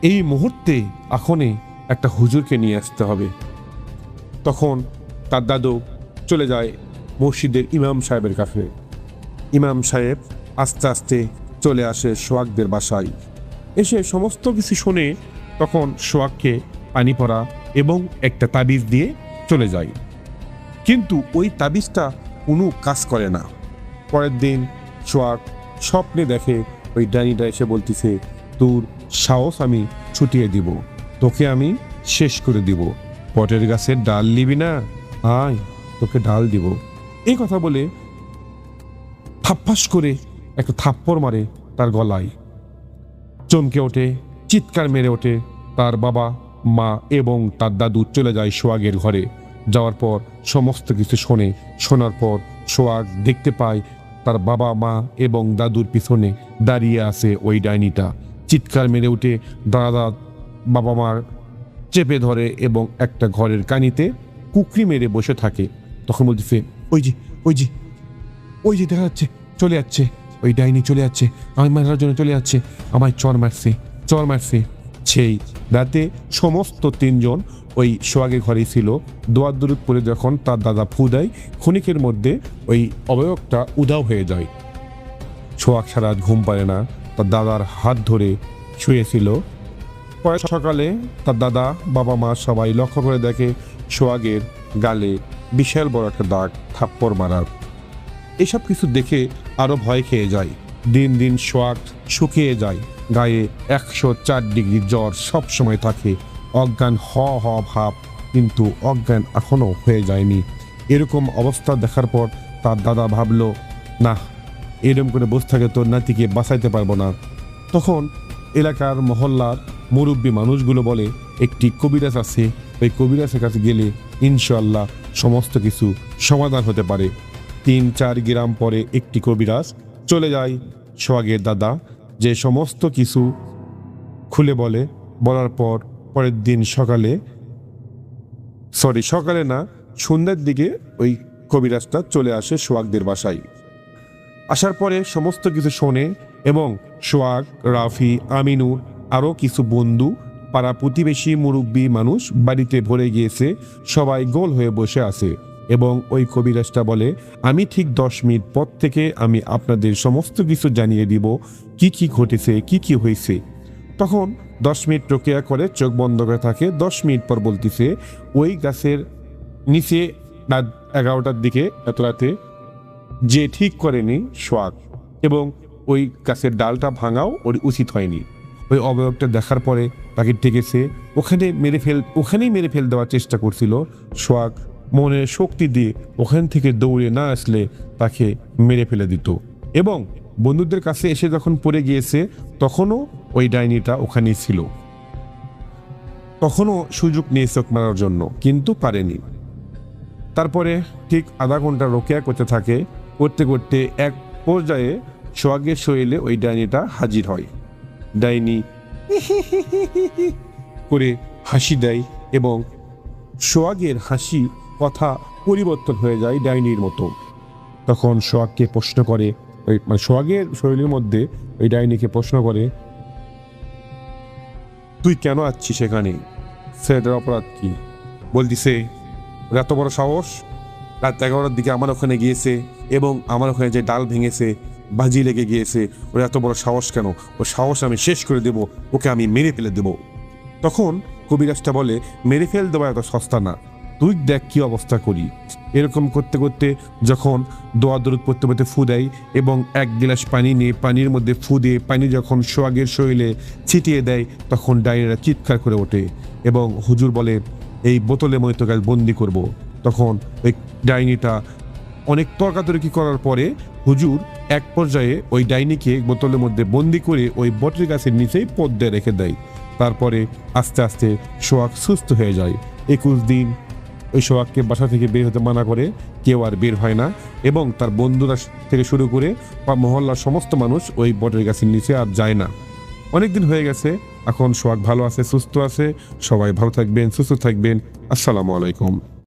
এই মুহূর্তে এখনই একটা হুজুরকে নিয়ে আসতে হবে। তখন তার দাদু চলে যায় মসজিদের ইমাম সাহেবের কাছে। ইমাম সাহেব আস্তে আস্তে চলে আসে সোহাগদের বাসায়। এসে সমস্ত কিছু শুনে তখন সোহাগকে পানি পড়া এবং একটা তাবিজ দিয়ে চলে যায়। কিন্তু ওই তাবিজটা কোনো কাজ করে না। পরের দিন সোহাগ স্বপ্নে দেখে ওই ডাইনিটা এসে বলতেছে, তোর সাহস আমি ছুটিয়ে দিব, তোকে আমি শেষ করে দিব, বটের গাছের ডাল নিবি না, আয় তোকে ডাল দিব। এই কথা বলে থাপ্পাস করে একটা থাপ্পড় মারে তার গলায়। চমকে ওঠে, চিৎকার মেরে ওঠে। তার বাবা, মা এবং তার দাদু চলে যায় সোহাগের ঘরে। যাওয়ার পর সমস্ত কিছু শোনার পর সোহাগ দেখতে পায় তার বাবা, মা এবং দাদুর পিছনে দাঁড়িয়ে আছে ওই ডাইনিটা। চিৎকার মেরে উঠে দাদা, বাবা মা চেপে ধরে এবং একটা ঘরের কানিতে কুকরি মেরে বসে থাকে। তখন বলতেছে, ওই যে দেখা যাচ্ছে, চলে যাচ্ছে, ওই ডাইনি চলে যাচ্ছে, আমায় মারার জন্য চলে যাচ্ছে, আমায় চর মারছে। সেই রাতে সমস্ত তিনজন ওই সোহাগের ঘরেই ছিল। দোয়ার দরুদ পরে যখন তার দাদা ফু দেয়, ক্ষণিকের মধ্যে ওই অবয়বটা উধাও হয়ে যায়। সোহাগ সারা রাত ঘুম পারে না, তার দাদার হাত ধরে শুয়েছিল। পরে সকালে তার দাদা, বাবা, মা সবাই লক্ষ্য করে দেখে সোহাগের গালে বিশাল বড় একটা দাগ, থাপ্পড় মারার। এসব কিছু দেখে আরো ভয় খেয়ে যায়। দিন দিন সোহাগ শুকিয়ে যায়, গায়ে 104 ডিগ্রি জ্বর সব সময় থাকে, অজ্ঞান হ ভাব, কিন্তু অজ্ঞান এখনো হয়ে যায়নি। এরকম অবস্থা দেখার পর তার দাদা ভাবলো, না, এরকম করে বসে থাকে তোর নাতিকে বাঁচাইতে পারবো না। তখন এলাকার মহল্লার মুরব্বী মানুষগুলো বলে একটি কবিরাজ আছে, ওই কবিরাজের কাছে গেলে ইনশাআল্লাহ সমস্ত কিছু সমাধান হতে পারে। 3-4 গ্রাম পরে একটি কবিরাজ চলে যায় সোহাগের দাদা, যে সমস্ত কিছু খুলে বলার পর পরের দিন সকালে না, সন্ধ্যার দিকে ওই কবিরাজটা চলে আসে সোহাগদের বাসায়। আসার পরে সমস্ত কিছু শোনে এবং সোহাগ, রাফি, আমিনুর আরও কিছু বন্ধু, পাড়া প্রতিবেশী, মুরব্বী মানুষ বাড়িতে ভরে গিয়েছে, সবাই গোল হয়ে বসে আছে এবং ওই কবিরাজটা বলে, আমি ঠিক 10 মিনিট পর থেকে আমি আপনাদের সমস্ত কিছু জানিয়ে দিব, কি ঘটেছে, কি হয়েছে। তখন 10 মিনিট প্রক্রিয়া করে চোখ বন্ধ করে থাকে। 10 মিনিট পর বলতেছে, ওই গাছের নিচে রাত 11টার দিকে এত রাতে যে ঠিক করেনি সোহাগ, এবং ওই গাছের ডালটা ভাঙাও ওর উচিত হয়নি। ওই অবয়বটা দেখার পরে তাকে ডেকেছে, ওখানেই মেরে ফেল দেওয়ার চেষ্টা করছিল। সোহাগ মনের শক্তি দিয়ে ওখান থেকে দৌড়ে না আসলে তাকে মেরে ফেলে দিত, এবং বন্ধুদের কাছে এসে যখন পড়ে গিয়েছে তখনও ওই ডাইনিটা ওখানেই ছিল। তখনও সুযোগ নিয়ে চোখ মারার জন্য, কিন্তু পারেনি। তারপরে ঠিক আধা ঘন্টা রোকেয়া করতে থাকে, করতে এক পর্যায়ে সোহাগের শরীরে ওই ডাইনিটা হাজির হয়। ডাইনি করে হাসি দেয় এবং সোহাগের হাসি কথা পরিবর্তন হয়ে যায় ডাইনির মতো। তখন সোহাগকে প্রশ্ন করে, সোহাগের শরীরের মধ্যে ওই ডাইনিকে প্রশ্ন করে, তুই কেন আসছিস সেখানে, সেটার অপরাধ কি? বলতিছে, এত বড় সাহস, রাত 11টার দিকে আমার ওখানে গিয়েছে এবং আমার ওখানে যে ডাল ভেঙেছে, বাজি লেগে গিয়েছে, ওর এত বড় সাহস কেন? ও সাহস আমি শেষ করে দেব, ওকে আমি মেরে ফেলে দেব। তখন কবিরাজটা বলে, মেরে ফেল দেওয়া এত সস্তা না, তুই দেখ কি অবস্থা করি। এরকম করতে যখন দোয়া দরুদ পড়তে ফু দেয় এবং 1 গ্লাস পানি নিয়ে পানির মধ্যে ফু দিয়ে পানি যখন সোহাগের শরীরে ছিটিয়ে দেয়, তখন ডাইনিরা চিৎকার করে ওঠে এবং হুজুর বলে, এই বোতলে মতো গাছ বন্দি করব। তখন ওই ডাইনিটা অনেক তর্কাতর্কি করার পরে হুজুর এক পর্যায়ে ওই ডাইনিকে বোতলের মধ্যে বন্দি করে ওই বটের গাছের নিচেই পদ্মে রেখে দেয়। তারপরে আস্তে আস্তে সোহাগ সুস্থ হয়ে যায়। 21 দিন ওই সোহাগকে বাসা থেকে বের হতে মানা করে, কেউ আর বের হয় না, এবং তার বন্ধুরা থেকে শুরু করে বা মহল্লার সমস্ত মানুষ ওই বটের গাছের নিচে আর যায় না। অনেকদিন হয়ে গেছে, এখন সোহাগ ভালো আছে, সুস্থ আছে। সবাই ভালো থাকবেন, সুস্থ থাকবেন। আসসালামু আলাইকুম।